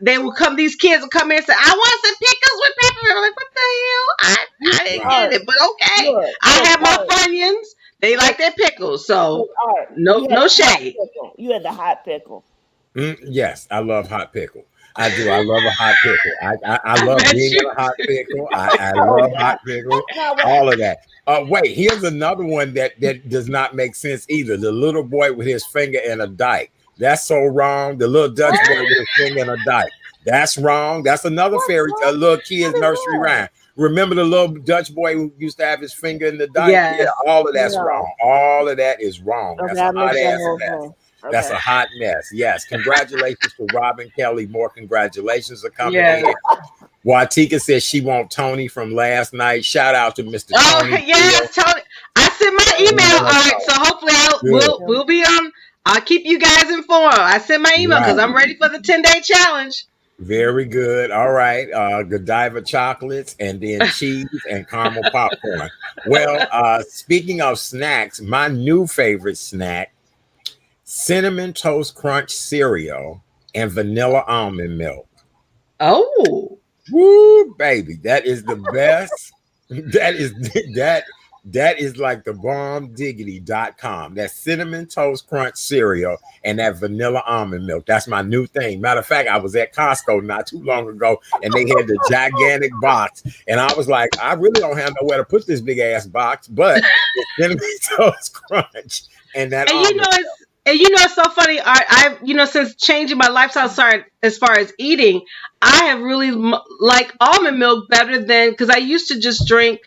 these kids would come in and say, I want some pickles with peppermint. I'm like, what the hell? I didn't get it, but okay. I have my Funyuns. They like their pickles, so no shade. You had the hot pickle. Yes, I love hot pickle. I do. I love a hot pickle. I love being in a hot pickle. I love hot pickle. All of that. Wait, here's another one that does not make sense either. The little boy with his finger in a dike. That's so wrong. The little Dutch boy with his finger in a dike. That's wrong. That's another a little kid's nursery rhyme. Remember the little Dutch boy who used to have his finger in the dike? Yeah, all of that's wrong. All of that is wrong. That's a hot ass mess. That's a hot mess. Yes. Congratulations to Robin Kelly. More congratulations are coming in. Watika says she wants Tony from last night. Shout out to Mr. Tony. Yes, Tony. I sent my email. All right, so hopefully we'll be on. I'll keep you guys informed. I sent my email because I'm ready for the 10-day challenge. Very good. All right. Godiva chocolates and then cheese and caramel popcorn. Well, speaking of snacks, my new favorite snack, Cinnamon Toast Crunch cereal and vanilla almond milk. Oh. Woo, baby. That is the best. That is like the bombdiggity.com. That Cinnamon Toast Crunch cereal and that vanilla almond milk. That's my new thing. Matter of fact, I was at Costco not too long ago and they had the gigantic box. And I was like, I really don't have nowhere to put this big ass box, but Cinnamon Toast Crunch and that almond milk. It's so funny. Since changing my lifestyle as far as eating, I have really like almond milk better than, because I used to just drink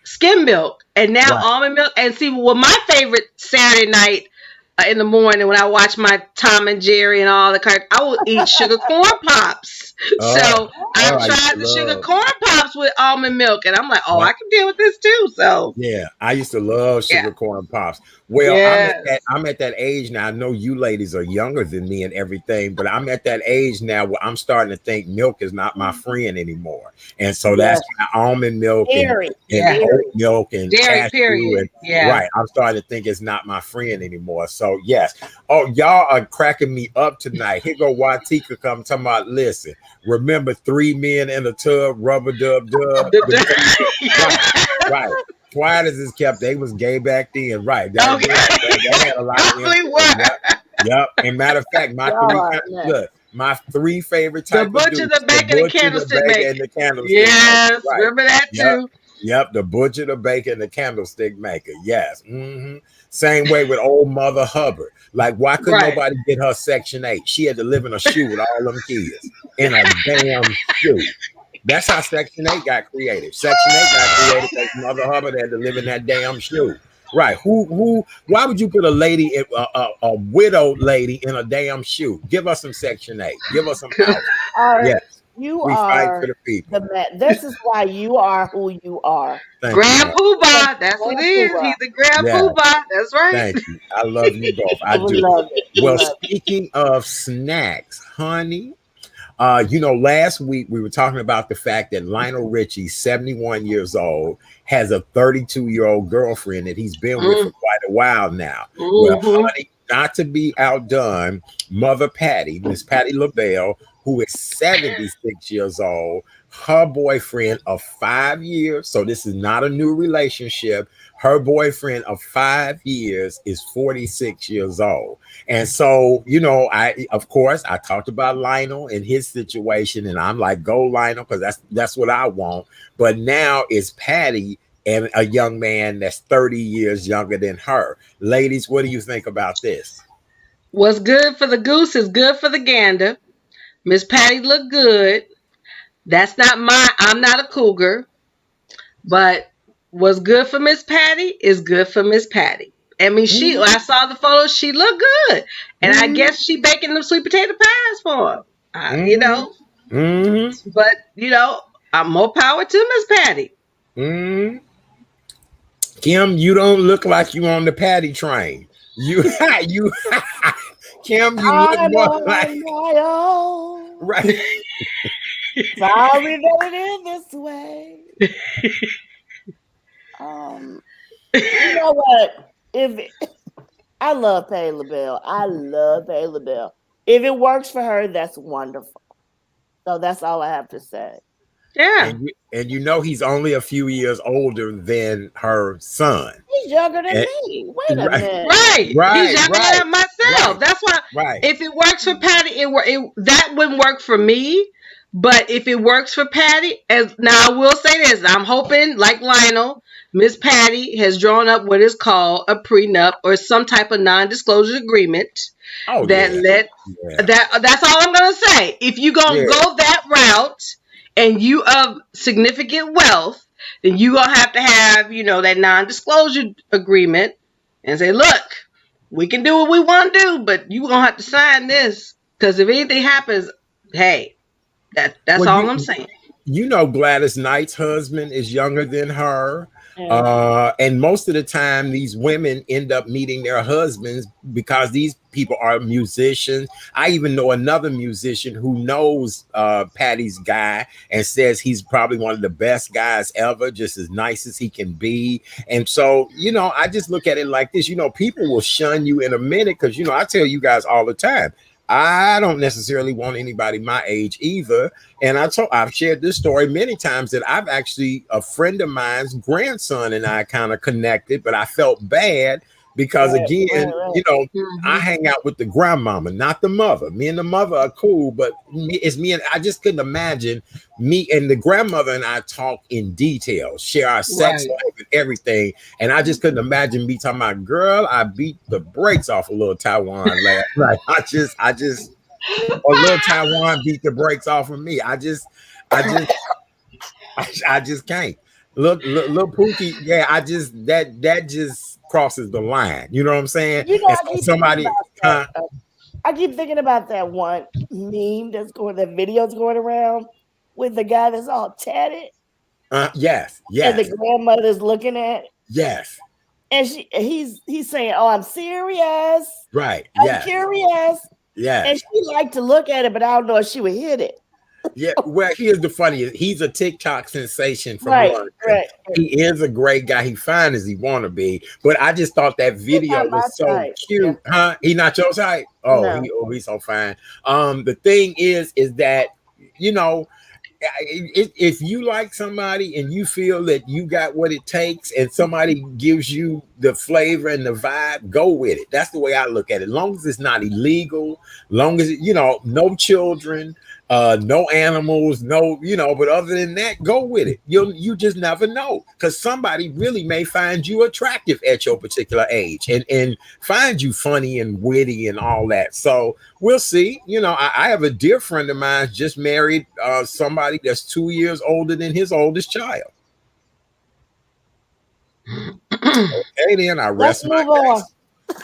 skim milk, and now almond milk. And see, my favorite Saturday night in the morning when I watch my Tom and Jerry and all the cartoons, I will eat sugar corn pops. So I've tried the sugar corn pops with almond milk, and I'm like, I can deal with this too. So yeah, I used to love sugar corn pops. Well, I'm at that age now. I know you ladies are younger than me and everything, but I'm at that age now where I'm starting to think milk is not my friend anymore. And so that's almond milk and oat milk and dairy, period. Right. I'm starting to think it's not my friend anymore. So yes. Oh, y'all are cracking me up tonight. Here go Watika come talking about, listen, remember 3 men in a tub, rubber dub. Right. quiet as it's kept, they was gay back then, right? They had a lot of Yep. And matter of fact, my three favorite types the butcher, the baker, and the candlestick maker. Yes, right. Remember that too. Yep, the butcher, the baker, and the candlestick maker. Yes. Mm-hmm. Same way with old Mother Hubbard. Like, why couldn't nobody get her Section 8? She had to live in a shoe with all them kids in a damn shoe. That's how Section 8 got created. Section 8 got created because Mother Hubbard had to live in that damn shoe. Right. Why would you put a lady, a widowed lady in a damn shoe? Give us some Section 8. Give us some house. Yes. We are for the people. This is why you are who you are. Grand Poobah. That's what it is. He's the Grand Poobah. That's right. Thank you. I love you both. I do. Love it. Well, speaking of snacks, honey, last week we were talking about the fact that Lionel Richie, 71 years old, has a 32-year-old girlfriend that he's been with for quite a while now. Well, honey, not to be outdone, Mother Patty, Miss Patty LaBelle, who is 76 years old, her boyfriend of 5 years, so this is not a new relationship, her boyfriend of 5 years is 46 years old. And so, I talked about Lionel and his situation, and I'm like, go Lionel, because that's what I want. But now it's Patty and a young man that's 30 years younger than her. Ladies, what do you think about this? What's good for the goose is good for the gander. Miss Patty look good. I'm not a cougar, but what's good for Miss Patty is good for Miss Patty. I mean, I saw the photo, she looked good. And I guess she baking them sweet potato pies for him, But, I'm more power to Miss Patty. Kim, you don't look like you on the Patty train. Kim, you look more like... Right. Sorry that it is this way. You know what? I love Patty LaBelle. If it works for her, that's wonderful. So that's all I have to say. Yeah. And he's only a few years older than her son. He's younger than me. Wait a minute. Right. He's younger than myself. That's why if it works for Patty, that wouldn't work for me. But if it works for Patty, now I will say this, I'm hoping, like Lionel, Miss Patty has drawn up what is called a prenup or some type of non-disclosure agreement. That's all I'm gonna say. If you're gonna go that route and you of significant wealth, then you're gonna have to have, that non-disclosure agreement and say, look, we can do what we want to do, but you're gonna have to sign this. Because if anything happens, hey, that's all I'm saying. Gladys Knight's husband is younger than her. And most of the time, these women end up meeting their husbands because these people are musicians. I even know another musician who knows Patty's guy and says he's probably one of the best guys ever, just as nice as he can be. And so, I just look at it like this. People will shun you in a minute because, I tell you guys all the time, I don't necessarily want anybody my age either. And I've shared this story many times that I've actually, a friend of mine's grandson and I kind of connected, but I felt bad because I hang out with the grandmama, not the mother. Me and the mother are cool, but it's me and I just couldn't imagine me and the grandmother and I talk in detail, share our sex life and everything. And I just couldn't imagine me talking about, girl, I beat the brakes off a little Taiwan last night. I just a little Taiwan beat the brakes off of me. I just can't. Look, Pookie, that just crosses the line. You know what I'm saying? I keep thinking about that one meme that video's going around with the guy that's all tatted. Yes. And the grandmother's looking at. Yes. And he's saying, "Oh, I'm serious. Right. I'm curious." Yeah. And she liked to look at it, but I don't know if she would hit it. Yeah, well, here's the funniest. He's a TikTok sensation from London. Right. He is a great guy. He fine as he want to be. But I just thought that video was so cute. Yeah. Huh? He not your type? Oh, no. He's so fine. The thing is that, if you like somebody and you feel that you got what it takes and somebody gives you the flavor and the vibe, go with it. That's the way I look at it. As long as it's not illegal, long as no children, no animals, no, but other than that, go with it. You just never know, because somebody really may find you attractive at your particular age and find you funny and witty and all that. So we'll see. I have a dear friend of mine just married somebody that's 2 years older than his oldest child. Okay, then I rest my case.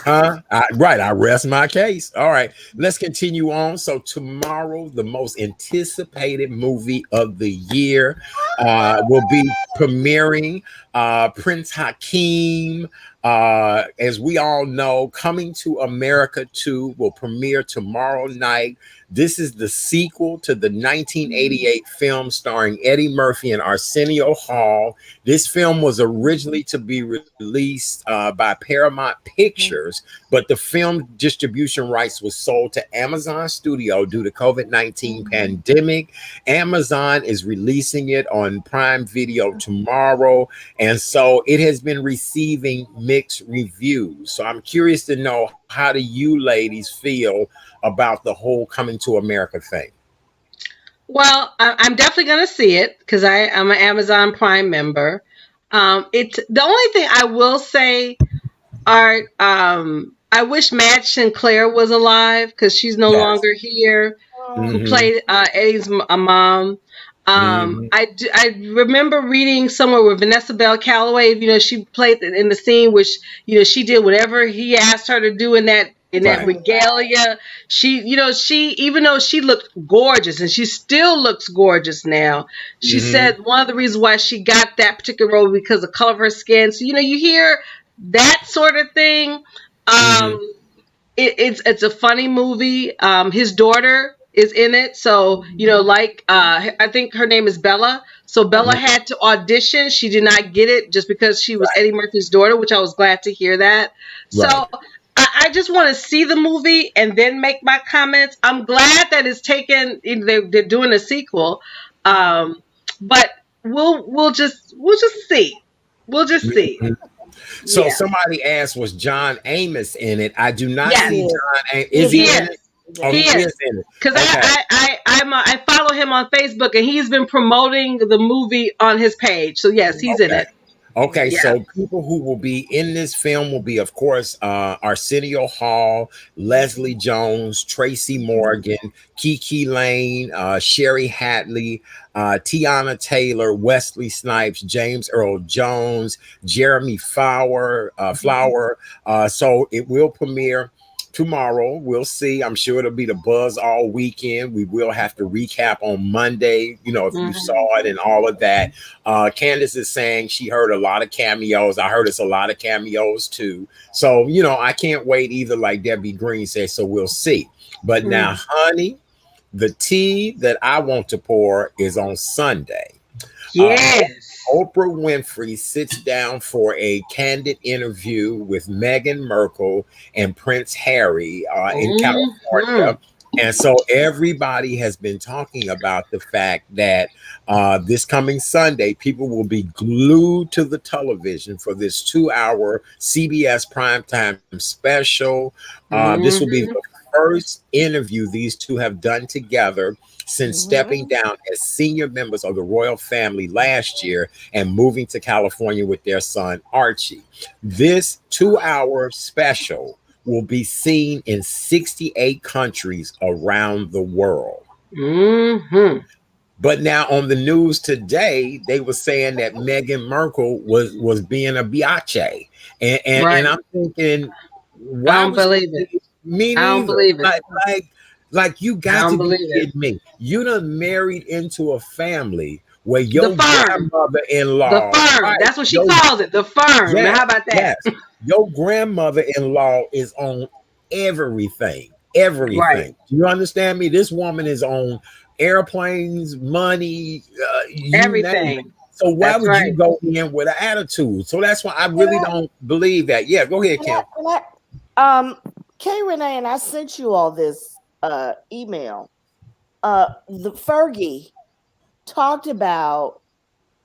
I rest my case. All right, let's continue on. So tomorrow, the most anticipated movie of the year will be premiering. Prince Hakeem, as we all know, Coming to America 2 will premiere tomorrow night. This is the sequel to the 1988 film starring Eddie Murphy and Arsenio Hall. This film was originally to be released by Paramount Pictures, but the film distribution rights was sold to Amazon Studio due to COVID-19 pandemic. Amazon is releasing it on Prime Video tomorrow, and so it has been receiving mixed reviews. So I'm curious to know, how do you ladies feel about the whole Coming to America thing? Well, I'm definitely going to see it because I'm an Amazon Prime member. It's the only thing I will say, Art. I wish Madge Sinclair was alive because she's no longer here. Who played Eddie's mom? I remember reading somewhere with Vanessa Bell Calloway, she played in the scene, which, she did whatever he asked her to do in that regalia. She, even though she looked gorgeous, and she still looks gorgeous now, she said one of the reasons why she got that particular role because of the color of her skin. So, you hear that sort of thing. It's a funny movie. His daughter is in it. So, I think her name is Bella. So Bella had to audition. She did not get it just because she was Eddie Murphy's daughter, which I was glad to hear that. Right. So I just want to see the movie and then make my comments. I'm glad that it's taken, they're doing a sequel. But we'll just see. We'll just see. So somebody asked, was John Amos in it? I do not see John Amos. Is he in it? Oh, he is in it. Because I follow him on Facebook, and he's been promoting the movie on his page. So yes, he's in it. Okay, so people who will be in this film will be, of course, Arsenio Hall, Leslie Jones, Tracy Morgan, Kiki Lane, Sherry Hatley, Tiana Taylor, Wesley Snipes, James Earl Jones, Jeremy Flower. So it will premiere tomorrow. We'll see. I'm sure it'll be the buzz all weekend. We will have to recap on Monday, if you saw it and all of that. Candace is saying she heard a lot of cameos. I heard it's a lot of cameos too. So, I can't wait either, like Debbie Green says, so we'll see. But now, honey, the tea that I want to pour is on Sunday. Yes. Oprah Winfrey sits down for a candid interview with Meghan Markle and Prince Harry in California. And so everybody has been talking about the fact that this coming Sunday, people will be glued to the television for this 2-hour CBS primetime special. This will be the first interview these two have done together since stepping down as senior members of the royal family last year and moving to California with their son, Archie. This 2-hour special will be seen in 68 countries around the world. But now on the news today, they were saying that Meghan Markle was being a biatch. And I'm thinking, I don't believe it. Me neither. I don't believe it. Like you got to be kidding me. You done married into a family where your grandmother-in-law. The firm. That's what she calls it. The firm. Yes, now, how about that? Yes. Your grandmother-in-law is on everything. Everything. Right. Do you understand me? This woman is on airplanes, money, everything. So why would you go in with an attitude? So that's why I really don't believe that. Yeah, go ahead, Kim. Kay Renee, and I sent you all this email. The Fergie talked about.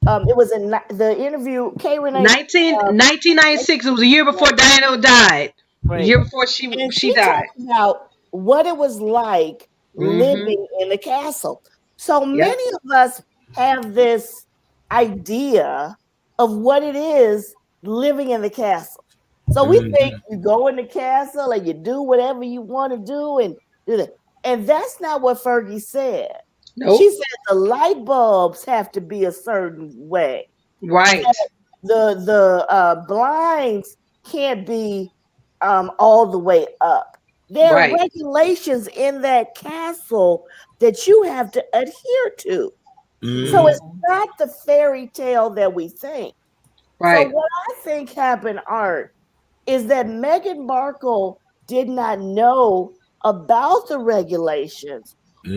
It was in the interview. K. Renee, 1996. It was a year before Diana died. Right. A year before she died. Talked about what it was like living in the castle. So many of us have this idea of what it is living in the castle. So we think you go in the castle and you do whatever you want to do and do that. And that's not what Fergie said. Nope. She said the light bulbs have to be a certain way. Right. The blinds can't be all the way up. There are regulations in that castle that you have to adhere to. So it's not the fairy tale that we think. Right. So what I think happened, Art, is that Meghan Markle did not know about the regulations,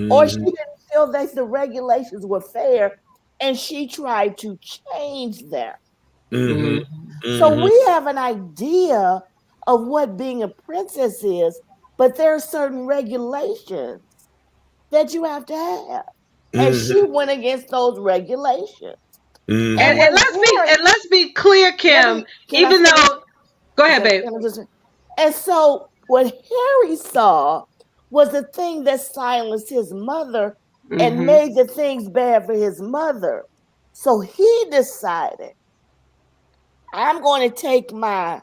or she didn't feel that the regulations were fair, and she tried to change them. So we have an idea of what being a princess is, but there are certain regulations that you have to have. And she went against those regulations. And let's be clear, Kim, even though go ahead, babe. And so what Harry saw was the thing that silenced his mother and made the things bad for his mother. So he decided, I'm going to take my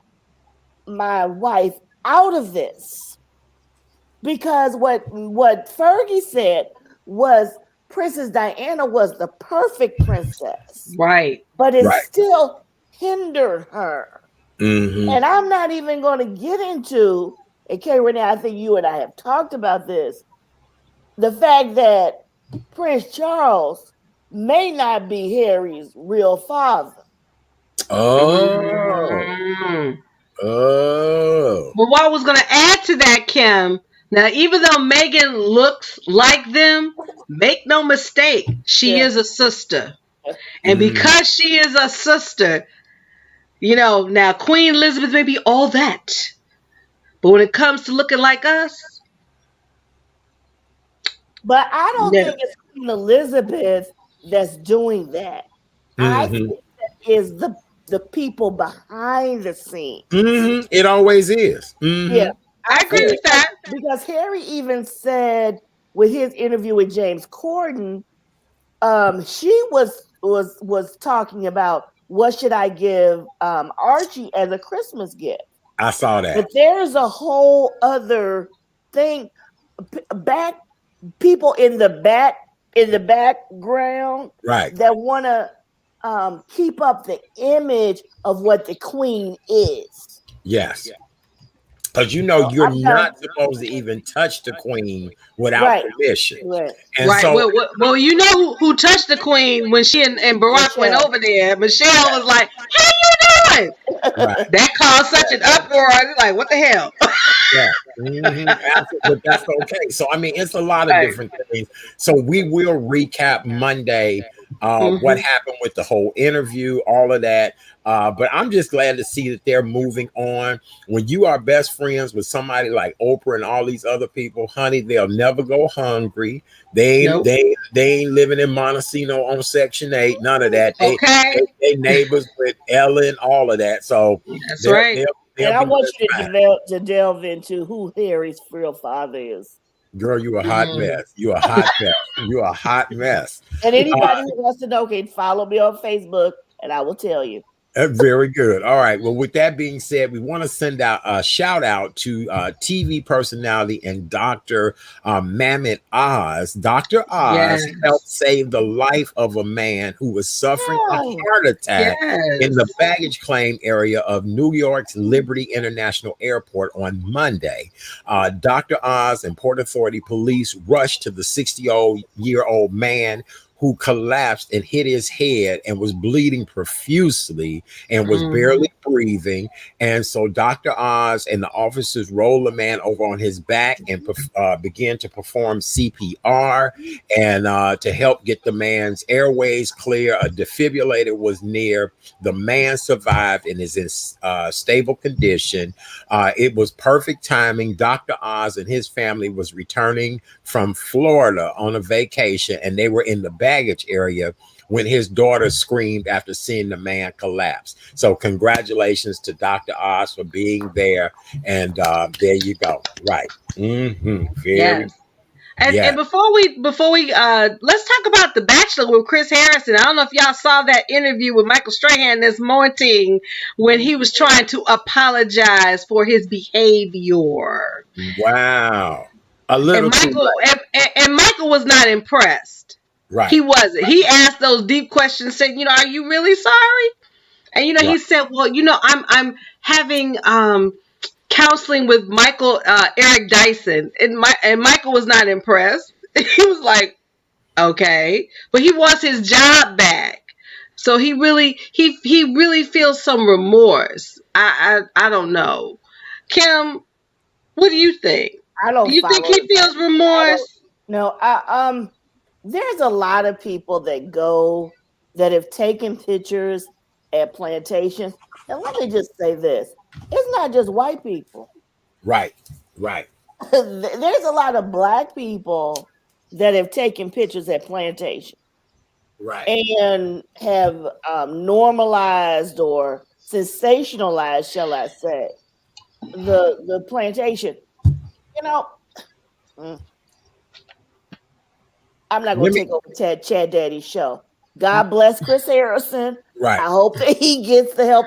wife out of this, because what Fergie said was Princess Diana was the perfect princess, right? But it still hindered her. And I'm not even going to get into, and Kay Renee, I think you and I have talked about this, the fact that Prince Charles may not be Harry's real father. Oh. Well, what I was going to add to that, Kim, now, even though Meghan looks like them, make no mistake, she is a sister. And because she is a sister, you know, now Queen Elizabeth may be all that. But when it comes to looking like us. But I don't think it's Queen Elizabeth that's doing that. I think that is the people behind the scenes. It always is. Yeah. I agree with that. Because Harry even said with his interview with James Corden, she was talking about what should I give Archie as a Christmas gift. I saw that. But there's a whole other thing. People in the background, right, that want to keep up the image of what the Queen is. Yes. Because you know you're not supposed to even touch the Queen without permission. And so, well, you know who touched the Queen when she and Barack went over there. Michelle was like, "How you doing?" That caused such an uproar. Like, what the hell? But that's okay. So I mean, it's a lot of different things. So we will recap Monday what happened with the whole interview, all of that. But I'm just glad to see that they're moving on. When you are best friends with somebody like Oprah and all these other people, honey, they'll never go hungry. They ain't living in Montecito on Section 8. None of that. They neighbors with Ellen, all of that. So that's right. And I want you to delve into who Harry's real father is. Girl, you a hot mess. You a hot mess. You a hot mess. And anybody who wants to know can follow me on Facebook, and I will tell you. Very good. All right. Well, with that being said, we want to send out a shout out to TV personality and Dr. Mehmet Oz. Dr. Oz helped save the life of a man who was suffering a heart attack in the baggage claim area of New York's Liberty International Airport on Monday. Dr. Oz and Port Authority police rushed to the 60-year-old man who collapsed and hit his head and was bleeding profusely and was barely breathing. And so Dr. Oz and the officers rolled the man over on his back and began to perform CPR and to help get the man's airways clear. A defibrillator was near. The man survived and is in stable condition. It was perfect timing. Dr. Oz and his family was returning from Florida on a vacation, and they were in the back baggage area when his daughter screamed after seeing the man collapse. So congratulations to Dr. Oz for being there. And there you go. Right. Very. And before we let's talk about The Bachelor with Chris Harrison. I don't know if y'all saw that interview with Michael Strahan this morning when he was trying to apologize for his behavior. Wow. A little and Michael was not impressed. Right. He wasn't. He asked those deep questions, saying, are you really sorry? And he said, well, I'm having counseling with Eric Dyson, and Michael was not impressed. He was like, okay, but he wants his job back, so he really feels some remorse. I don't know, Kim. What do you think? I don't. You think he feels remorse? No, there's a lot of people that have taken pictures at plantations, and let me just say this. It's not just white people. Right. There's a lot of Black people that have taken pictures at plantation. Right. And have normalized or sensationalized, shall I say, the plantation. I'm not going to take over Chad Daddy's show. God bless Chris Harrison. Right. I hope that he gets the help,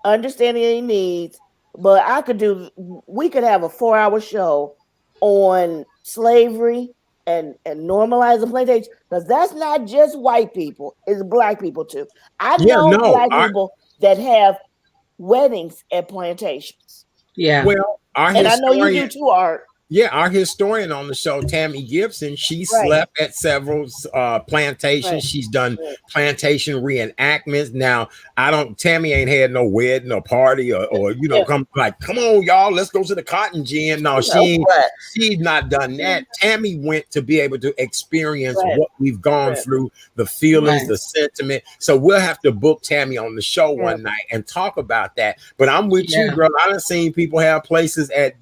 understanding he needs. But we could have a 4-hour show on slavery and normalize the plantation, because that's not just white people, it's Black people too. I know Black people that have weddings at plantations. Yeah. Well, and I know you do too, Art. Yeah, our historian on the show, Tammy Gibson, she slept at several plantations. Right. She's done plantation reenactments. Now, Tammy ain't had no wedding or party or come on, y'all, let's go to the cotton gin. No, she's not done that. Tammy went to be able to experience what we've gone through, the feelings, the sentiment. So we'll have to book Tammy on the show one night and talk about that. But I'm with you, girl. I done seen people have places at,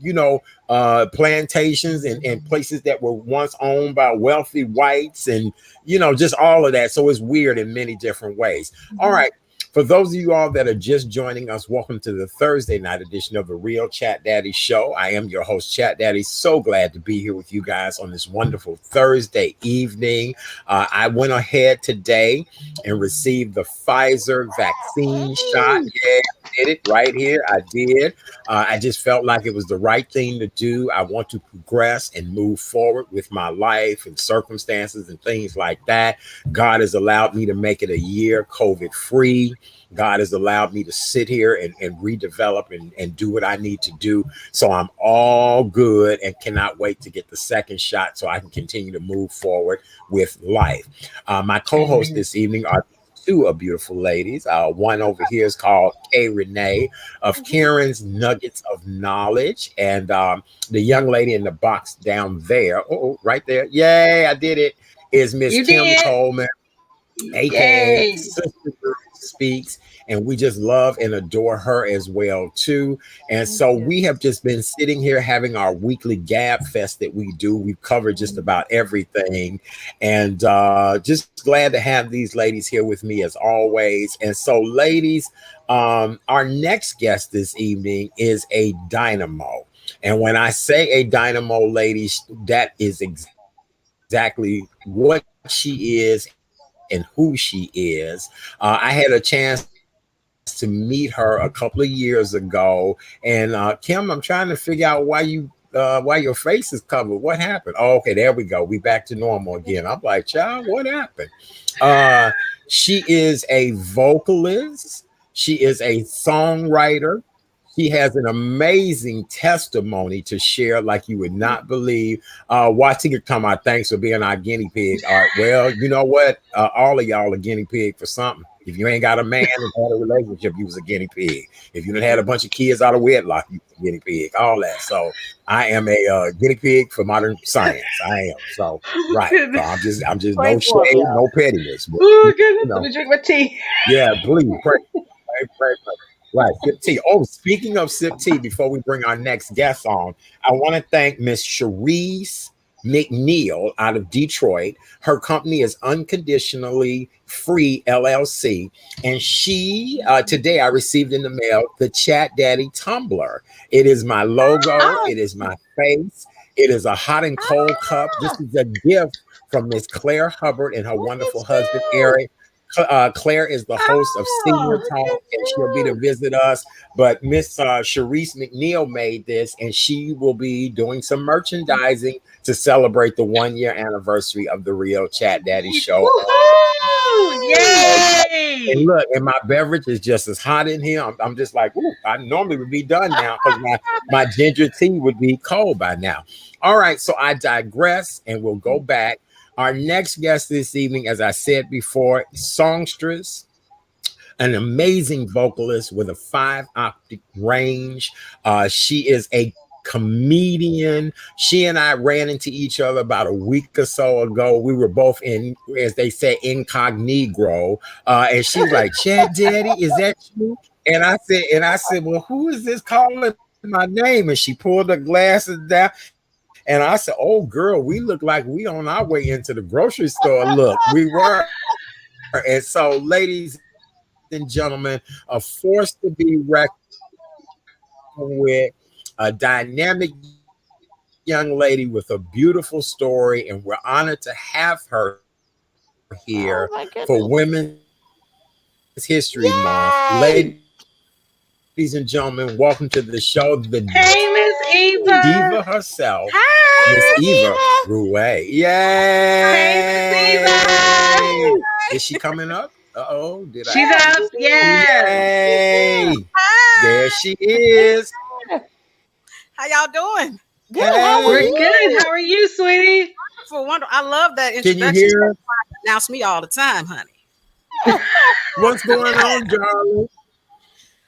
plantations and places that were once owned by wealthy whites and just all of that. So it's weird in many different ways. All right, for those of you all that are just joining us, welcome to the Thursday night edition of the Real Chat Daddy Show. I am your host, Chat Daddy. So glad to be here with you guys on this wonderful Thursday evening. I went ahead today and received the Pfizer vaccine shot. Yeah, I did it right here. I did. I just felt like it was the right thing to do. I want to progress and move forward with my life and circumstances and things like that. God has allowed me to make it a year COVID-free. God has allowed me to sit here and redevelop and do what I need to do. So I'm all good and cannot wait to get the second shot so I can continue to move forward with life. My co-hosts this evening are two beautiful ladies. One over here is called Kay Renee of Karen's Nuggets of Knowledge. And the young lady in the box down there, right there, yay, I did it, is Miss Kim Coleman, aka Sister Speaks, and we just love and adore her as well too. And so we have just been sitting here having our weekly Gab Fest that we do. We've covered just about everything, and just glad to have these ladies here with me as always. And so, ladies, our next guest this evening is a dynamo, and when I say a dynamo, ladies, that is exactly what she is and who she is. I had a chance to meet her a couple of years ago, and Kim, I'm trying to figure out why your face is covered. What happened? Oh, okay, there we go. We back to normal again. I'm like, child, what happened? She is a vocalist. She is a songwriter. She has an amazing testimony to share like you would not believe. Watching come out, thanks for being our guinea pig. All right, well, you know what? All of y'all are guinea pig for something. If you ain't got a man and had a relationship, you was a guinea pig. If you done had a bunch of kids out of wedlock, you was a guinea pig, all that. So I am a guinea pig for modern science. I am. So, right. So I'm just no shade, no pettiness. But, oh, goodness. Let me drink my tea. Yeah, please. Pray. Right, sip tea. Oh, speaking of sip tea, before we bring our next guest on, I want to thank Miss Cherise McNeil out of Detroit. Her company is Unconditionally Free LLC. And she, today I received in the mail the Chat Daddy tumbler. It is my logo. It is my face. It is a hot and cold cup. This is a gift from Miss Claire Hubbard and her wonderful husband, Eric. Claire is the host of Senior Talk, and she'll be to visit us. But Miss Sharice McNeil made this, and she will be doing some merchandising to celebrate the 1-year anniversary of the Real Chat Daddy Show. Yay! And look, and my beverage is just as hot in here. I'm just like, ooh, I normally would be done now because my ginger tea would be cold by now. All right, so I digress, and we'll go back. Our next guest this evening, as I said before, songstress, an amazing vocalist with a 5-octave range. She is a comedian. She and I ran into each other about a week or so ago. We were both in, as they say, incognito. And she's like, Chat Daddy, is that you? And I said, well, who is this calling my name? And she pulled her glasses down. And I said, oh, girl, we look like we on our way into the grocery store. Look, we were. And so, ladies and gentlemen, a force to be reckoned with, a dynamic young lady with a beautiful story. And we're honored to have her here for Women's History Month. Ladies and gentlemen, welcome to the show. Hey, Miss Eva. Diva herself. Hi. Miss Eva Ruwé. Yay! Hey, Miss Eva. Is she coming up? Uh-oh. She's up. Yes. Yay! There she is. How y'all doing? Good. Hey. We're good. How are you, sweetie? For wonder, I love that Can you introduction. hear? Announce me all the time, honey. What's going on,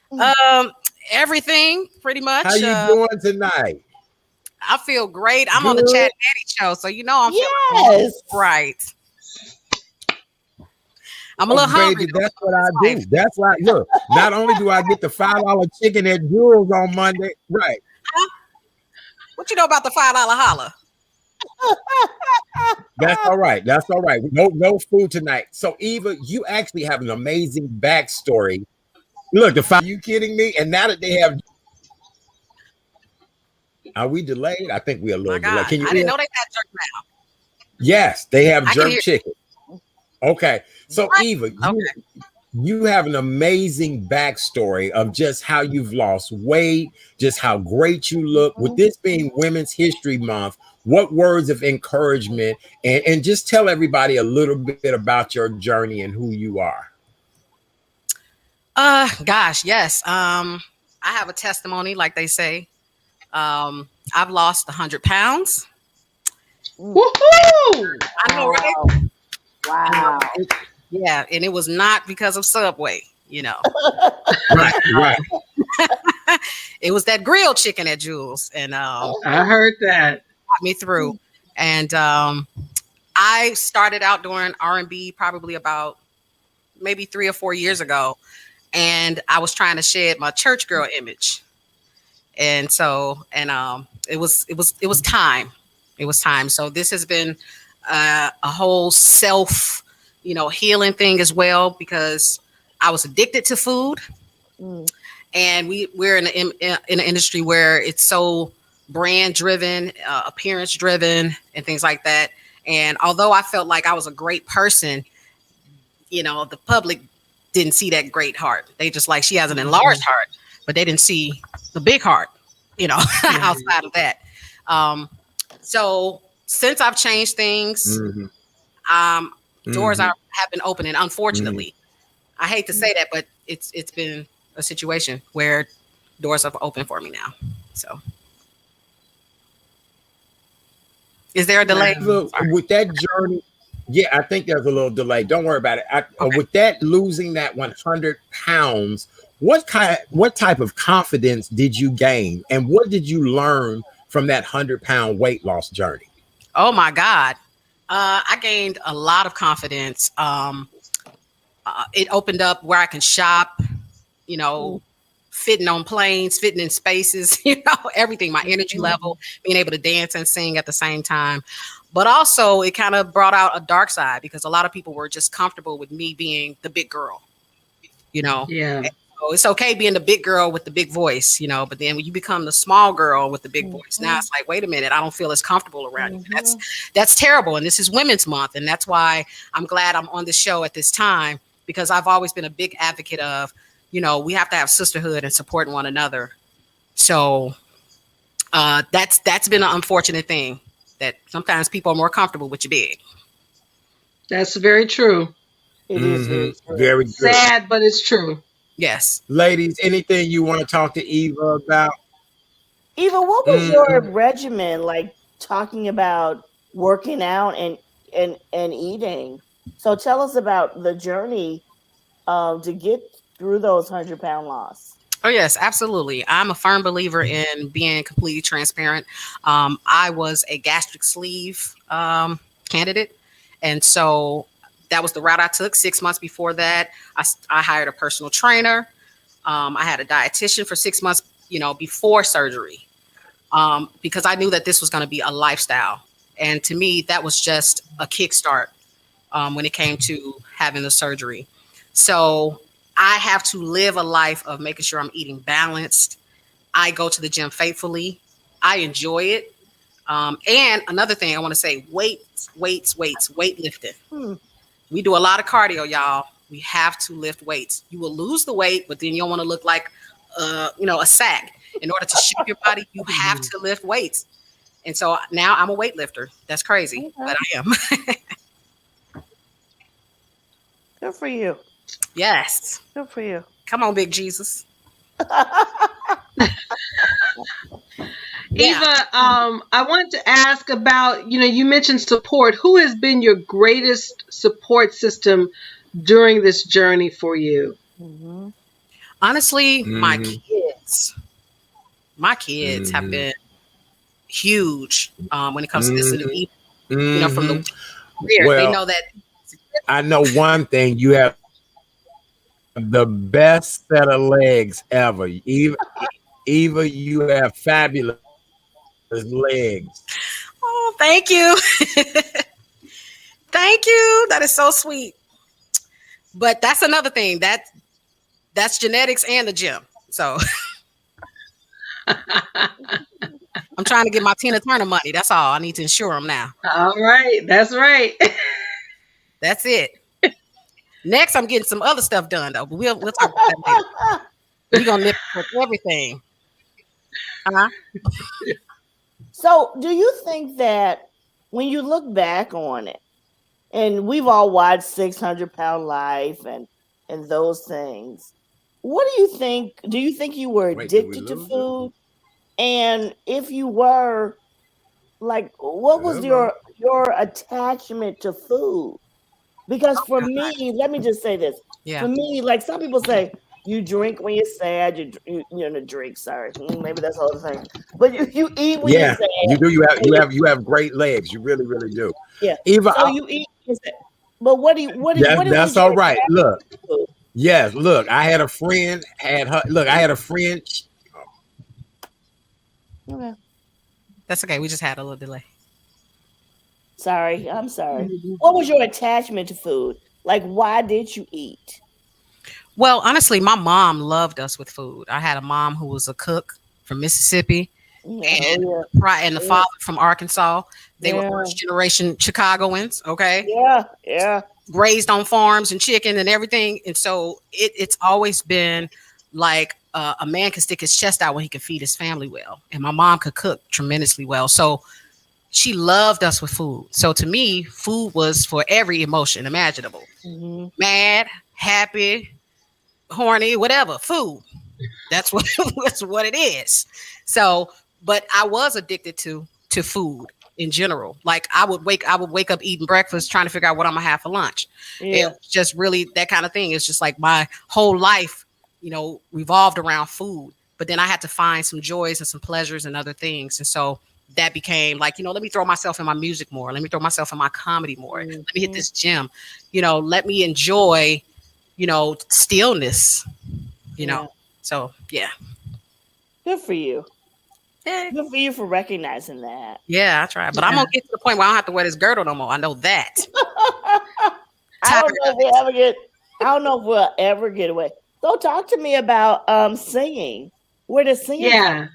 darling? Everything pretty much. How you doing tonight? I feel great. I'm Good. on the Chat Daddy show, so you know I'm feeling right. I'm a little hungry. Baby, that's what I do. That's why, look, not only do I get the $5 chicken at Jules on Monday, right? What you know about the $5 holla? That's all right. That's all right. No food tonight. So, Eva, you actually have an amazing backstory. Look, are you kidding me? And now that they have, are we delayed? I think we're a little delayed. Can you I didn't know they had jerk now. Yes, they have jerk chicken. Okay. So, What? Eva, you have an amazing backstory of just how you've lost weight, just how great you look. With this being Women's History Month, what words of encouragement and just tell everybody a little bit about your journey and who you are. Gosh, yes. I have a testimony, like they say. I've lost 100 pounds. Woohoo! I know, right? Wow. Yeah, and it was not because of Subway, you know. Right. It was that grilled chicken at Jules, and I heard that. got me through. And I started out doing R&B probably about maybe 3 or 4 years ago, and I was trying to shed my church girl image. And so, it was time. It was time. So this has been a whole self, healing thing as well, because I was addicted to food, and we're in an industry where it's so brand driven, appearance driven, and things like that. And although I felt like I was a great person, the public didn't see that great heart. They just like, she has an enlarged heart, but they didn't see the big heart, outside of that. So since I've changed things, doors have been opening. Unfortunately, I hate to say that, but it's been a situation where doors have opened for me now. So, is there a delay? Look, with that journey, yeah, I think there's a little delay. Don't worry about it. Okay. With that, losing that 100 pounds, what type of confidence did you gain, and what did you learn from that 100-pound weight loss journey? Oh my God. I gained a lot of confidence. It opened up where I can shop, fitting on planes, fitting in spaces, everything, my energy level, being able to dance and sing at the same time. but also it kind of brought out a dark side because a lot of people were just comfortable with me being the big girl, you know. Yeah. So it's okay being the big girl with the big voice, you know, but then when you become the small girl with the big voice, now it's like, wait a minute, I don't feel as comfortable around you. That's terrible. And this is Women's Month. And that's why I'm glad I'm on the show at this time, because I've always been a big advocate of, you know, we have to have sisterhood and supporting one another. So that's been an unfortunate thing, that sometimes people are more comfortable with you big. That's very true. It is very true. Very good. Sad, but it's true. Yes. Ladies, anything you want to talk to Eva about? Eva, what was your regimen like, talking about working out and eating? So tell us about the journey to get through those 100-pound loss. Oh, yes, absolutely. I'm a firm believer in being completely transparent. I was a gastric sleeve candidate. And so that was the route I took. 6 months before that, I hired a personal trainer. I had a dietitian for 6 months, you know, before surgery, because I knew that this was going to be a lifestyle. And to me, that was just a kickstart when it came to having the surgery. So I have to live a life of making sure I'm eating balanced. I go to the gym faithfully. I enjoy it. And another thing I want to say, weightlifting. We do a lot of cardio, y'all. We have to lift weights. You will lose the weight, but then you don't want to look like, a sack. In order to shape your body, you have to lift weights. And so now I'm a weightlifter. That's crazy, but I am. Good for you. Yes. Good for you. Come on, big Jesus. Eva, I wanted to ask about, you mentioned support. Who has been your greatest support system during this journey for you? Honestly, my kids. My kids have been huge when it comes to this. You know, from the rear, they know that. I know one thing: you have the best set of legs ever. Eva, you have fabulous legs. Oh, thank you. Thank you. That is so sweet. But that's another thing. That's genetics and the gym. So I'm trying to get my Tina Turner money. That's all. I need to insure them now. All right. That's right. That's it. Next, I'm getting some other stuff done, though. But we'll talk about that later. We're going to live with everything. So do you think that when you look back on it, and we've all watched 600-Pound Life and those things, what do you think? Do you think you were addicted to food? And if you were, like, what was your attachment to food? Because for me, let me just say this. Yeah. For me, like some people say, you drink when you're sad. You drink. Sorry, maybe that's the whole thing. But you eat when you're sad. You do. You have great legs. You really, really do. Yeah. Eva, so you eat. But what do you? That's all right. Look. Yes. Look. I had a friend. I had a friend. Okay. That's okay. We just had a little delay. Sorry. I'm sorry. What was your attachment to food? Like, why did you eat? Well, honestly, my mom loved us with food. I had a mom who was a cook from Mississippi, and the father from Arkansas. They were first generation Chicagoans. Okay. Yeah. Raised on farms and chicken and everything. And so it's always been like a man can stick his chest out when he can feed his family well. And my mom could cook tremendously well. So she loved us with food. So to me, food was for every emotion imaginable. Mad, happy, horny, whatever, food. That's what it is. So, but I was addicted to food in general. Like I would wake up eating breakfast, trying to figure out what I'm gonna have for lunch. Yeah. It's just really that kind of thing. It's just like my whole life, revolved around food. But then I had to find some joys and some pleasures and other things. And so that became like, let me throw myself in my music more. Let me throw myself in my comedy more. Let me hit this gym. Let me enjoy, stillness. So yeah. Good for you. Good for you for recognizing that. Yeah, I tried. But I'm going to get to the point where I don't have to wear this girdle no more. I know that. I don't know if we'll ever get away. So talk to me about singing. Where does singing come?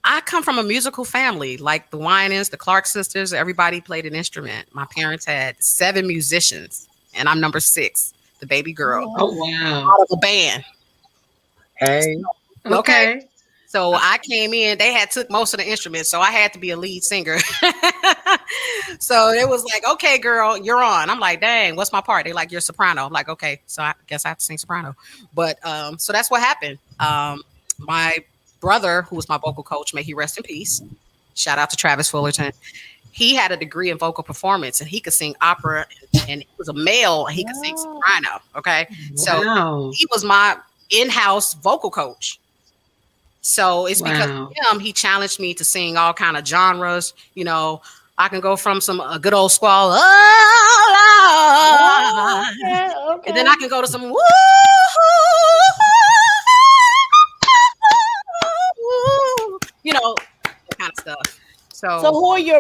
I come from a musical family, like the Winans, the Clark sisters. Everybody played an instrument. My parents had 7 musicians, and I'm number 6, the baby girl. Oh, wow. Out of a band. Hey. Okay. So I came in, they had took most of the instruments, so I had to be a lead singer. So it was like, okay, girl, you're on. I'm like, dang, what's my part? They're like, you're soprano. I'm like, okay, so I guess I have to sing soprano. But so that's what happened. My brother, who was my vocal coach, may he rest in peace. Shout out to Travis Fullerton. He had a degree in vocal performance, and he could sing opera, and he was a male, and he could sing soprano. Okay, so he was my in-house vocal coach. So it's because of him, he challenged me to sing all kind of genres. You know, I can go from some good old squall, and then I can go to some woo, you know, that kind of stuff. So who are your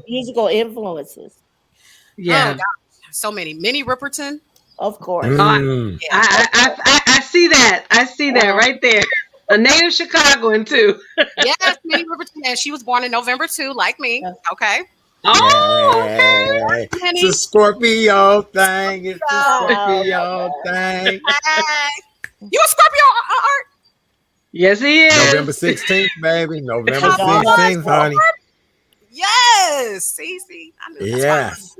musical influences? Yeah, oh, gosh, so many. Minnie Riperton, of course. I see that. I see that right there. A native Chicagoan too. Yes, Minnie Riperton, and she was born in November 2, like me. Okay. Oh, okay. It's a Scorpio thing. It's a Scorpio thing. You a Scorpio, Art? Yes, he is. November 16th, baby. November 16th, honey. Yes. See. I knew yes.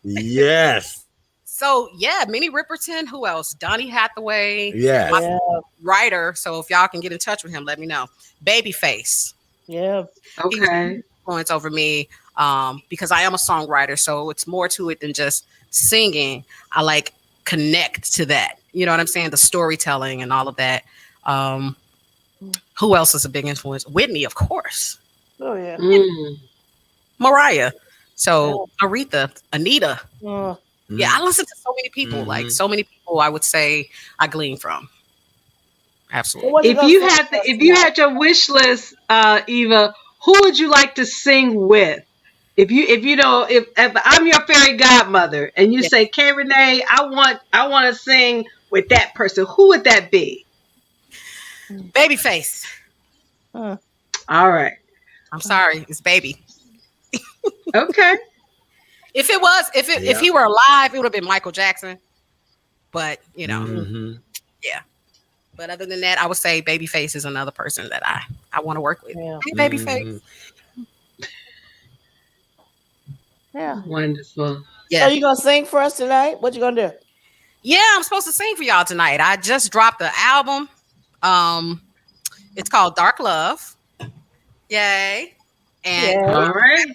Yes. So yeah, Minnie Riperton. Who else? Donny Hathaway. Yeah. My writer. So if y'all can get in touch with him, let me know. Babyface. Yeah. Okay. Influence over me because I am a songwriter. So it's more to it than just singing. I like connect to that. You know what I'm saying? The storytelling and all of that. Who else is a big influence? Whitney, of course. Oh yeah. Mariah. So Aretha, Anita. Yeah, I listen to so many people. Like so many people, I would say I glean from. Absolutely. If you had your wish list, Eva, who would you like to sing with? If I'm your fairy godmother and you say, "K Renee, I want to sing with that person," who would that be? Babyface. All right. I'm sorry, it's Baby. Okay. If he were alive, it would have been Michael Jackson. But you know, yeah. But other than that, I would say Babyface is another person that I want to work with. Yeah. Hey, Babyface. Yeah. Wonderful. Yeah. So you gonna sing for us tonight? What you gonna do? Yeah, I'm supposed to sing for y'all tonight. I just dropped the album. It's called Dark Love. Yay. And all right.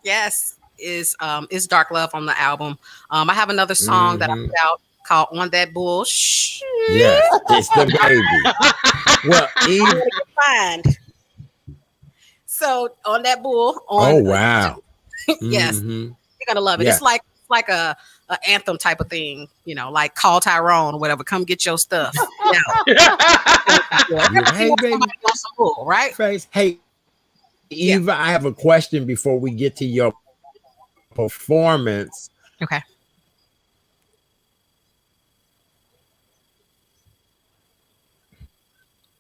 Yes. Is Dark Love on the album. I have another song that I put out called On That Bullshit. Yes, it's the baby. Well, Eve. So On That Bull. Oh wow. Yes. You're gonna love it. Yeah. It's like a anthem type of thing, you know, like Call Tyrone or whatever. Come get your stuff. Hey baby. Bull, right? Hey Eva, I have a question before we get to your performance. Okay.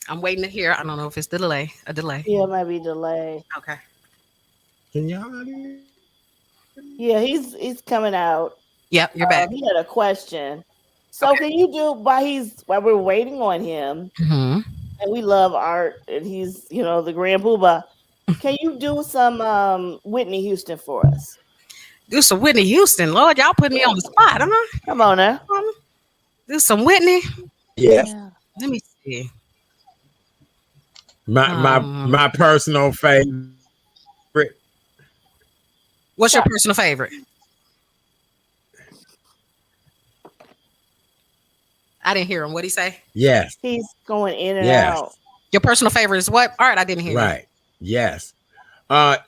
I'm waiting to hear. I don't know if it's a delay. Yeah, it might be delay. Okay. Can y'all hear? Yeah, he's coming out. Yep, you're back. He had a question. So can you do while we're waiting on him, and we love Art, and he's the grand poobah. Can you do some Whitney Houston for us? Do some Whitney Houston, Lord, y'all put me on the spot, huh? Come on now. Do some Whitney. Yeah. Let me see. My personal favorite. What's your personal favorite? I didn't hear him. What'd he say? Yes. He's going in and out. Your personal favorite is what? All right, I didn't hear you. Right. Yes.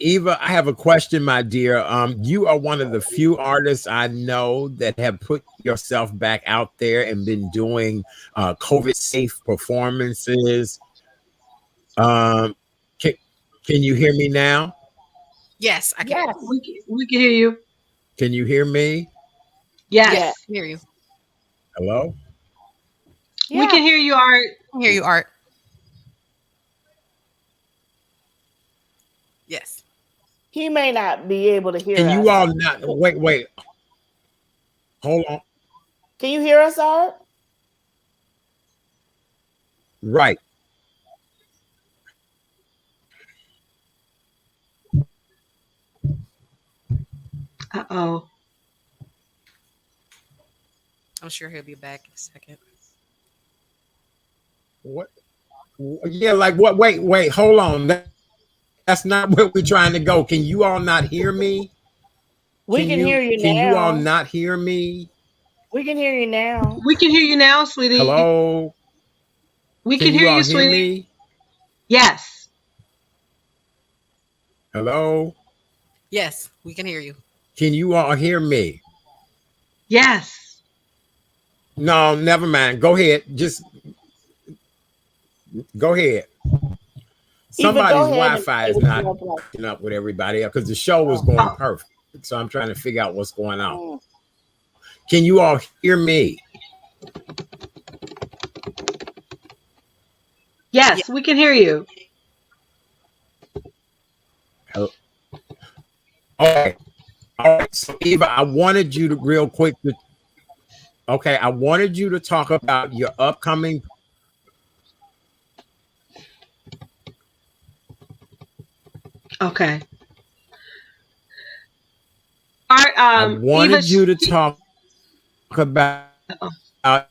Eva, I have a question, my dear. You are one of the few artists I know that have put yourself back out there and been doing COVID safe performances. Can Can you hear me now? Yes, I can. Yes. We can hear you. Can you hear me? Yes. Yeah. I hear you. Hello? We can hear you, Art. I hear you, Art. Yes. He may not be able to hear Can us. you all not wait. Hold on. Can you hear us, Art? Right. Uh-oh. I'm sure he'll be back in a second. What? Yeah, like what? Wait, hold on. That's not where we're trying to go. Can you all not hear me? We can hear you now. Can you all not hear me? We can hear you now. We can hear you now, sweetie. Hello? We can hear you, sweetie. Me? Yes. Hello? Yes, we can hear you. Can you all hear me? Yes. No, never mind. Go ahead. Just go ahead. Somebody's Wi-Fi is not keeping up with everybody else because the show was going perfect. So I'm trying to figure out what's going on. Can you all hear me? Yes, we can hear you. All right. So Eva, I wanted you to real quick. I wanted you to talk about your upcoming. Okay. Art, I wanted you to talk about. I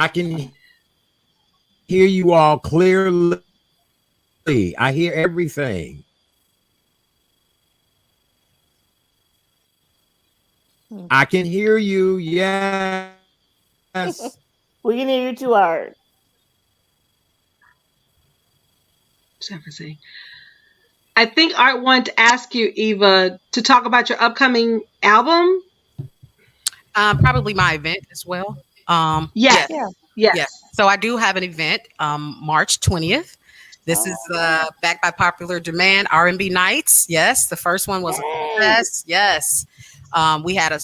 can hear you all clearly. I hear everything. I can hear you. Yes. We can hear you too, Art. I think Art wanted to ask you, Eva, to talk about your upcoming album. Probably my event as well. Yes. So I do have an event March 20th. This is backed by popular demand, R&B Nights. Yes, the first one was a success. Yes. We had a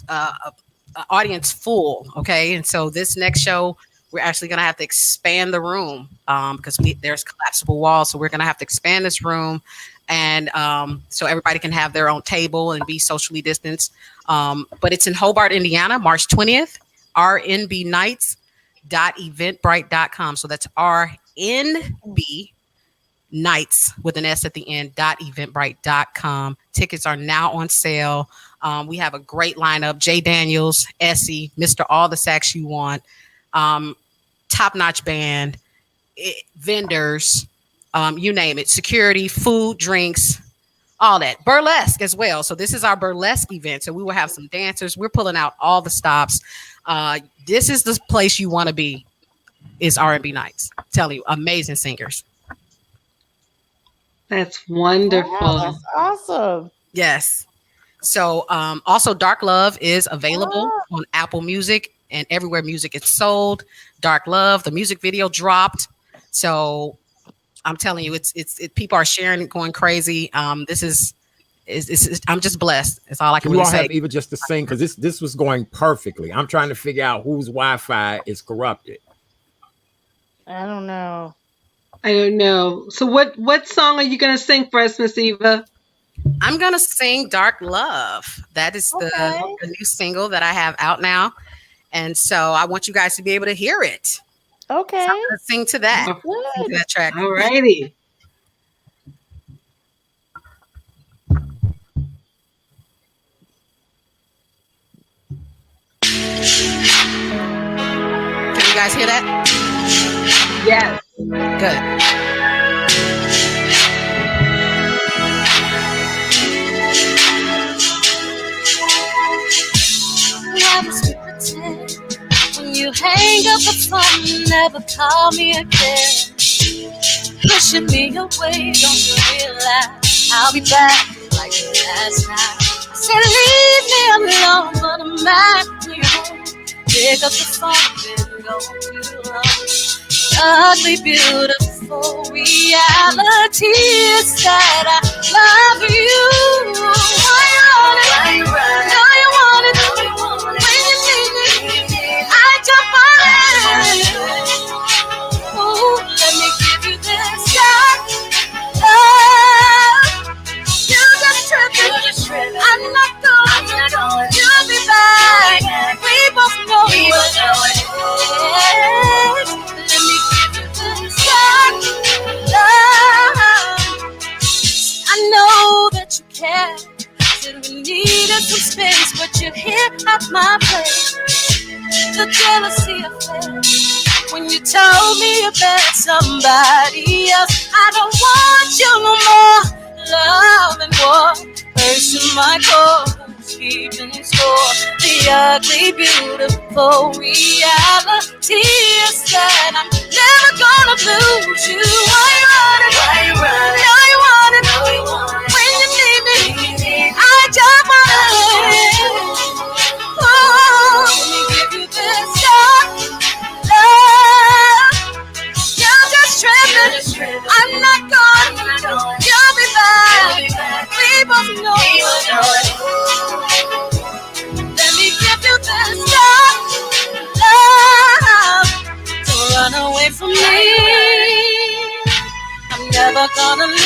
audience full. Okay. And so this next show, we're actually going to have to expand the room because there's collapsible walls. So we're going to have to expand this room. And so everybody can have their own table and be socially distanced. But it's in Hobart, Indiana, March 20th, rnbnights.eventbrite.com. So that's RNB Nights with an S at the end, .eventbrite.com. Tickets are now on sale. We have a great lineup. Jay Daniels, Essie, Mr. All the Sax You Want, top-notch band, vendors, you name it, security, food, drinks, all that. Burlesque as well. So this is our burlesque event. So we will have some dancers. We're pulling out all the stops. This is the place you want to be, is R&B Nights. I'm telling you, amazing singers. That's wonderful. Wow, that's awesome. Yes. So also Dark Love is available on Apple Music and everywhere music is sold. Dark Love, the music video dropped. So I'm telling you, it's people are sharing it, going crazy. This is I'm just blessed. That's all I can really say. You all have Eva just to sing because this was going perfectly. I'm trying to figure out whose Wi-Fi is corrupted. I don't know. So what song are you going to sing for us, Miss Eva? I'm going to sing Dark Love. That is the new single that I have out now. And so I want you guys to be able to hear it. Okay. So I'm going to sing to that. Sing to that track. All righty. Can you guys hear that? Yes. Good. When you hang up the phone, never call me again. Pushing me away, don't you realize I'll be back like last night? Say leave me alone, but I'm back when you're home. Pick up the phone and Ugly, beautiful reality is that I love you. Why you run it? Know you want it. When you need me, I jump on it. Ooh, let me give you this shot. Love, you just tripping. I'm not going. You'll be back. We both know it. Yes. Let me give you this shot. Love, I know that you care. Said we needed some space, but you're here at my place. The jealousy I felt when you told me about somebody else. I don't want you no more. Love and war, hurts in my core. Keeping score, the ugly, beautiful reality is that I'm never gonna lose you. Why you running? Know you want it. When you need me, I jump on it. Oh, let me give you this shot. Love, you're just tripping. I'm not gone. You'll be back. We both know it. Let me give you this love. Don't run away from me. I'm never gonna leave.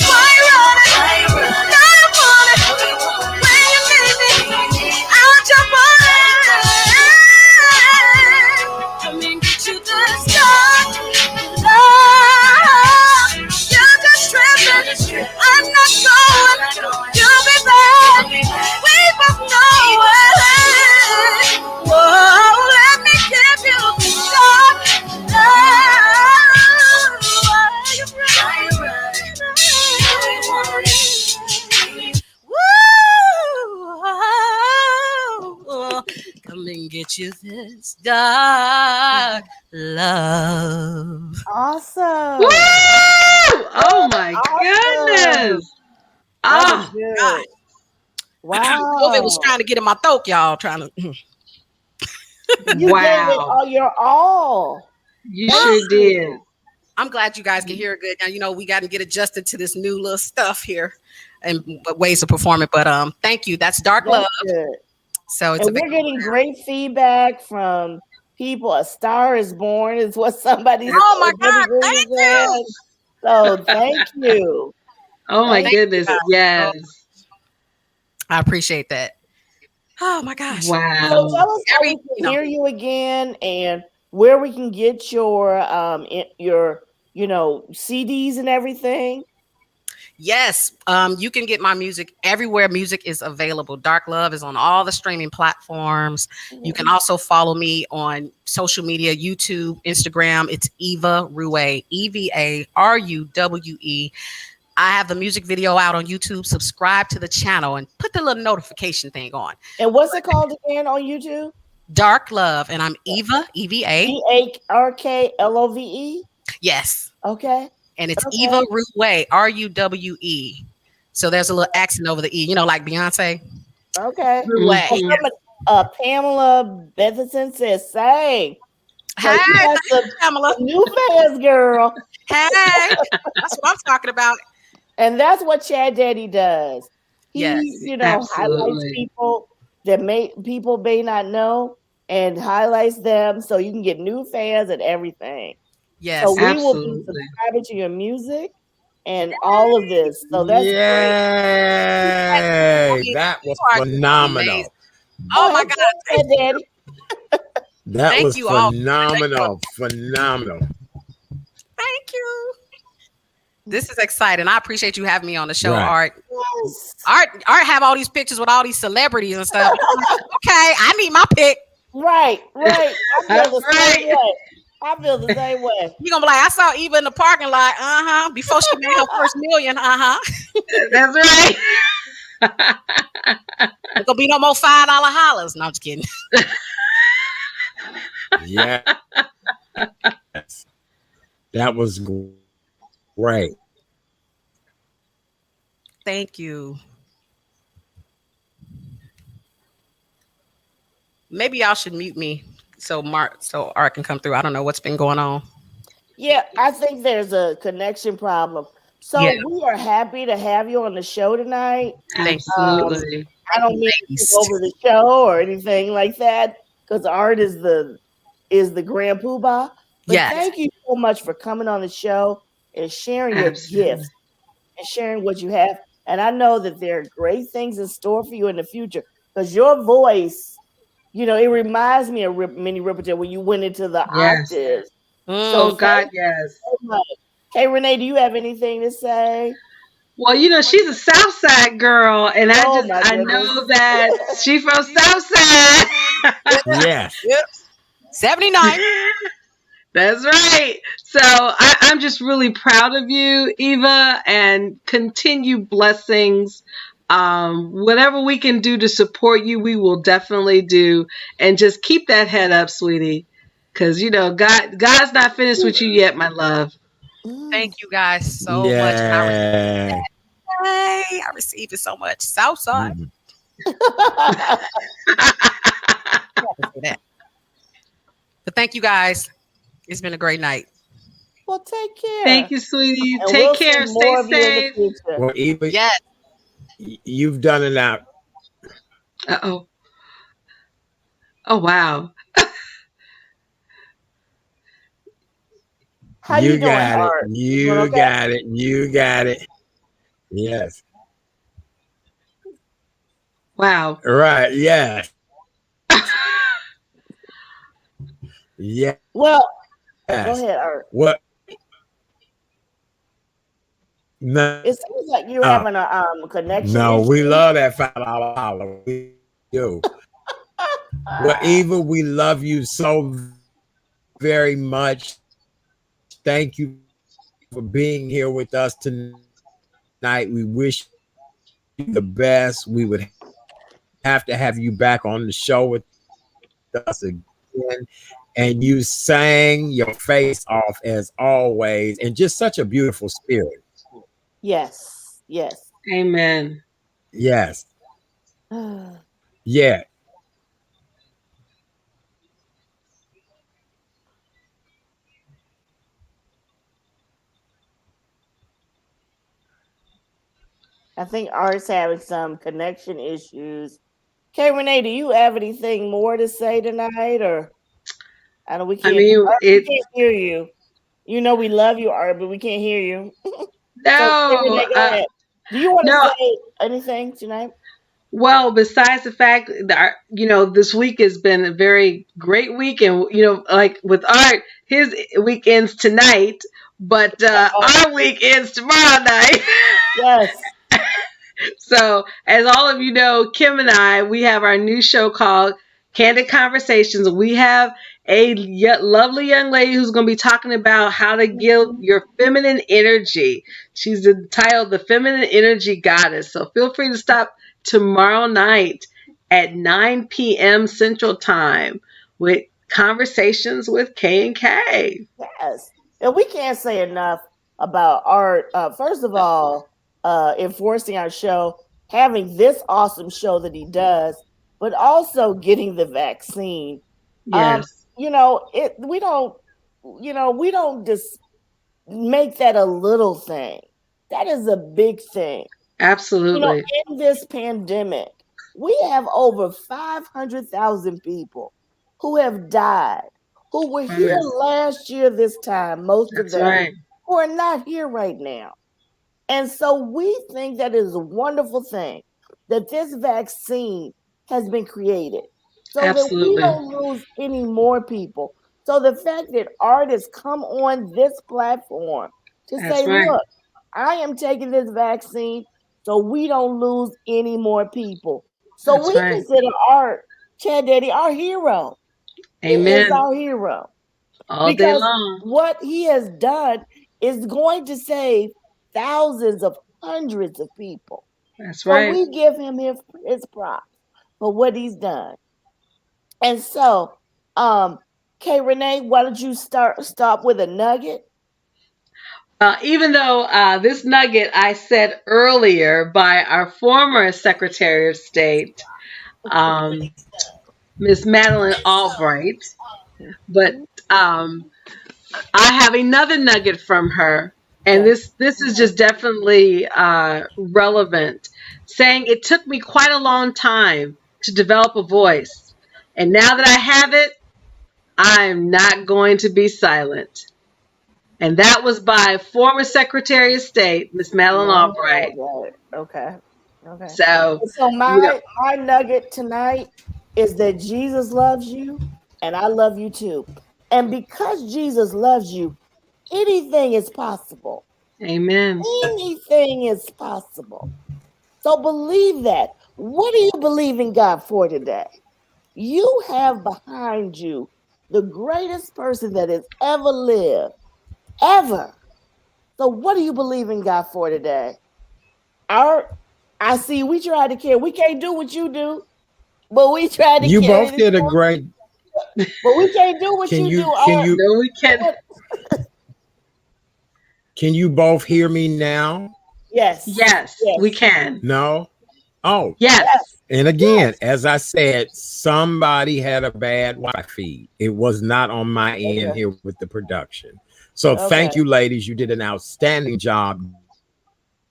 Why you running? Now you want it. When you need me, I'll jump on it. Let me get you this love. You're just tripping. I'm not going. You'll be back. We both know it. Whoa, let me give you the shot. Woo! Come and get you this dark love. Awesome. Woo! Oh my goodness. That was Oh, good. Wow. COVID was trying to get in my throat, y'all. Trying to. You gave it wow. all your all. You sure did. I'm glad you guys can hear it good. Now, you know, we got to get adjusted to this new little stuff here and ways to perform it. But thank you. That's Dark Love. Good. So it's And we're getting great feedback from people. A Star is Born is what somebody said. Oh my God, thank you. So thank you. Oh my Thank goodness. Yes. I appreciate that. Oh my gosh. So Wow. tell us how we can hear you again and where we can get your CDs and everything. Yes, you can get my music everywhere music is available. Dark Love is on all the streaming platforms. You can also follow me on social media, YouTube, Instagram. It's Eva Ruwé, EVARUWE. I have the music video out on YouTube. Subscribe to the channel and put the little notification thing on. And what's it called again on YouTube? Dark Love, and I'm Eva, EVA. EVARKLOVE? Yes. Okay. And it's Eva Ruwé, RUWE. So there's a little accent over the E, like Beyonce. Okay. Ruwé. Pamela Bethenson says, "Say, hey, Pamela, new fans, girl. Hey, that's what I'm talking about." And that's what Chad Daddy does. He, highlights people that people may not know and highlights them so you can get new fans and everything. Yes, so we will be subscribing to your music and all of this. So that's great. That was phenomenal. Oh my God, Chad Daddy. That was phenomenal. Phenomenal. Thank you. This is exciting. I appreciate you having me on the show, Right. Art. Yes. Art have all these pictures with all these celebrities and stuff. Okay, I need my pic. Right. I feel the same way. I feel the same way. You're gonna be like, I saw Eva in the parking lot, before she made her first million, That's right. There's gonna be no more $5 hollers. No, I'm just kidding. Yeah. That was great. Thank you. maybe y'all should mute me so Art can come through. I don't know what's been going on. Yeah, I think there's a connection problem. So Yeah. we are happy to have you on the show tonight. Absolutely. I don't mean to take over the show or anything like that, because Art is the grand poobah. But Yes. thank you so much for coming on the show and sharing your gifts and sharing what you have. And I know that there are great things in store for you in the future, because your voice, it reminds me of Minnie Riperton when you went into the octaves. So God, yes. So much. Hey, Renee, do you have anything to say? Well, she's a Southside girl, and I know that she's from Southside. Yes. Yep. 79. That's right. So I'm just really proud of you, Eva, and continue blessings. Whatever we can do to support you, we will definitely do. And just keep that head up, sweetie. Because, God's not finished with you yet, my love. Thank you guys so much. And I received it so much. Southside. But thank you guys. It's been a great night. Well, take care. Thank you, sweetie. Take care. Stay safe. Well, Eva, yes. You've done it out. Uh-oh. Oh, wow. How you doing, got Art? it. You got it. You got it. Yes. Wow. Right. Yes. Yeah. Well, yes. Go ahead, Art. What? No. It seems like you're having a connection. No, we love that $5 holler. We do. Well, Eva, we love you so very much. Thank you for being here with us tonight. We wish you the best. We would have to have you back on the show with us again. And you sang your face off as always, and just such a beautiful spirit. Yes. Yes. Amen. Yes. Yeah. I think Art's having some connection issues. Okay, Renee, do you have anything more to say tonight, or we can't hear you. We love you, Art, but we can't hear you. No. So, Renee, go ahead. Do you want to say anything tonight? Well, besides the fact that, this week has been a very great week, and, like with Art, his weekend's tonight, but our weekend's tomorrow night. Yes. So, as all of you know, Kim and I, we have our new show called Candid Conversations. We have a lovely young lady who's going to be talking about how to give your feminine energy. She's entitled The Feminine Energy Goddess. So feel free to stop tomorrow night at 9 p.m. Central Time with Conversations with K and K. Yes. And we can't say enough about Art. First of all, enforcing our show, having this awesome show that he does, but also getting the vaccine. Yes. We don't just make that a little thing. That is a big thing. Absolutely. In this pandemic, we have over 500,000 people who have died, who were here last year this time, most of them who are not here right now. And so we think that is a wonderful thing that this vaccine has been created so that we don't lose any more people. So the fact that artists come on this platform to say, look, I am taking this vaccine so we don't lose any more people. So we consider Art, Chad Daddy, our hero. Amen. He is our hero. All day long. What he has done is going to save thousands of hundreds of people. That's right. So we give him his props for what he's done. And so, Renee, why don't you stop with a nugget? Even though this nugget I said earlier by our former Secretary of State, Miss Madeline Albright. But I have another nugget from her, and this is just definitely relevant, saying it took me quite a long time to develop a voice, and now that I have it, I'm not going to be silent. And that was by former Secretary of State, Miss Madeline Albright. Okay. So my nugget tonight is that Jesus loves you, and I love you too. And because Jesus loves you, anything is possible. Amen. Anything is possible. So believe that. What are you believing God for today? You have behind you the greatest person that has ever lived. Ever. So what do you believe in God for today? I see we try to care. We can't do what you do, but we try to You carry both did a great. But we can't do what you do. No, we can't. Can you both hear me now? Yes, we can. No? Oh. Yes. And again, as I said, somebody had a bad Wi-Fi feed. It was not on my end here with the production. So thank you, ladies. You did an outstanding job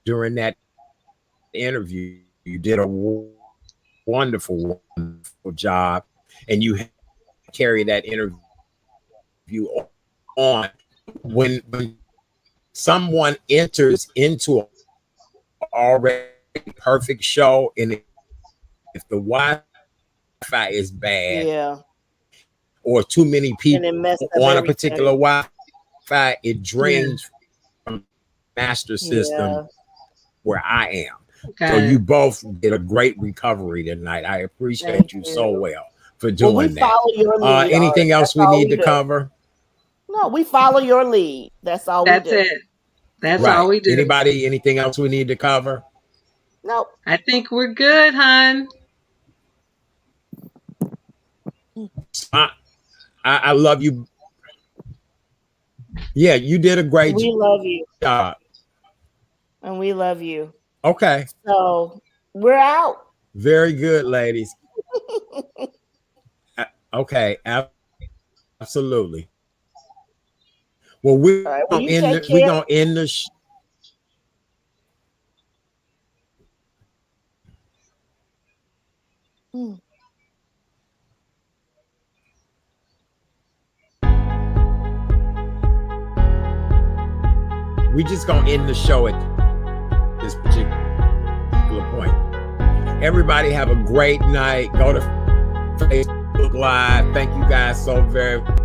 during that interview. You did a wonderful job, and you carry that interview on. When someone enters into an already perfect show, and if the Wi-Fi is bad, or too many people on a particular Wi-Fi, it drains from the master system where I am. Okay. So you both did a great recovery tonight. I appreciate you so well for doing that. Anything else we need to cover? No, we follow your lead. That's all we do. That's it. That's all we do. Anybody, anything else we need to cover? Nope. I think we're good, hon. I love you. Yeah, you did a great job. We love you. And we love you. Okay. So we're out. Very good, ladies. Okay, absolutely. Well, we're gonna end the we just gonna end the show at this particular point. Everybody have a great night. Go to Facebook Live. Thank you guys so very much.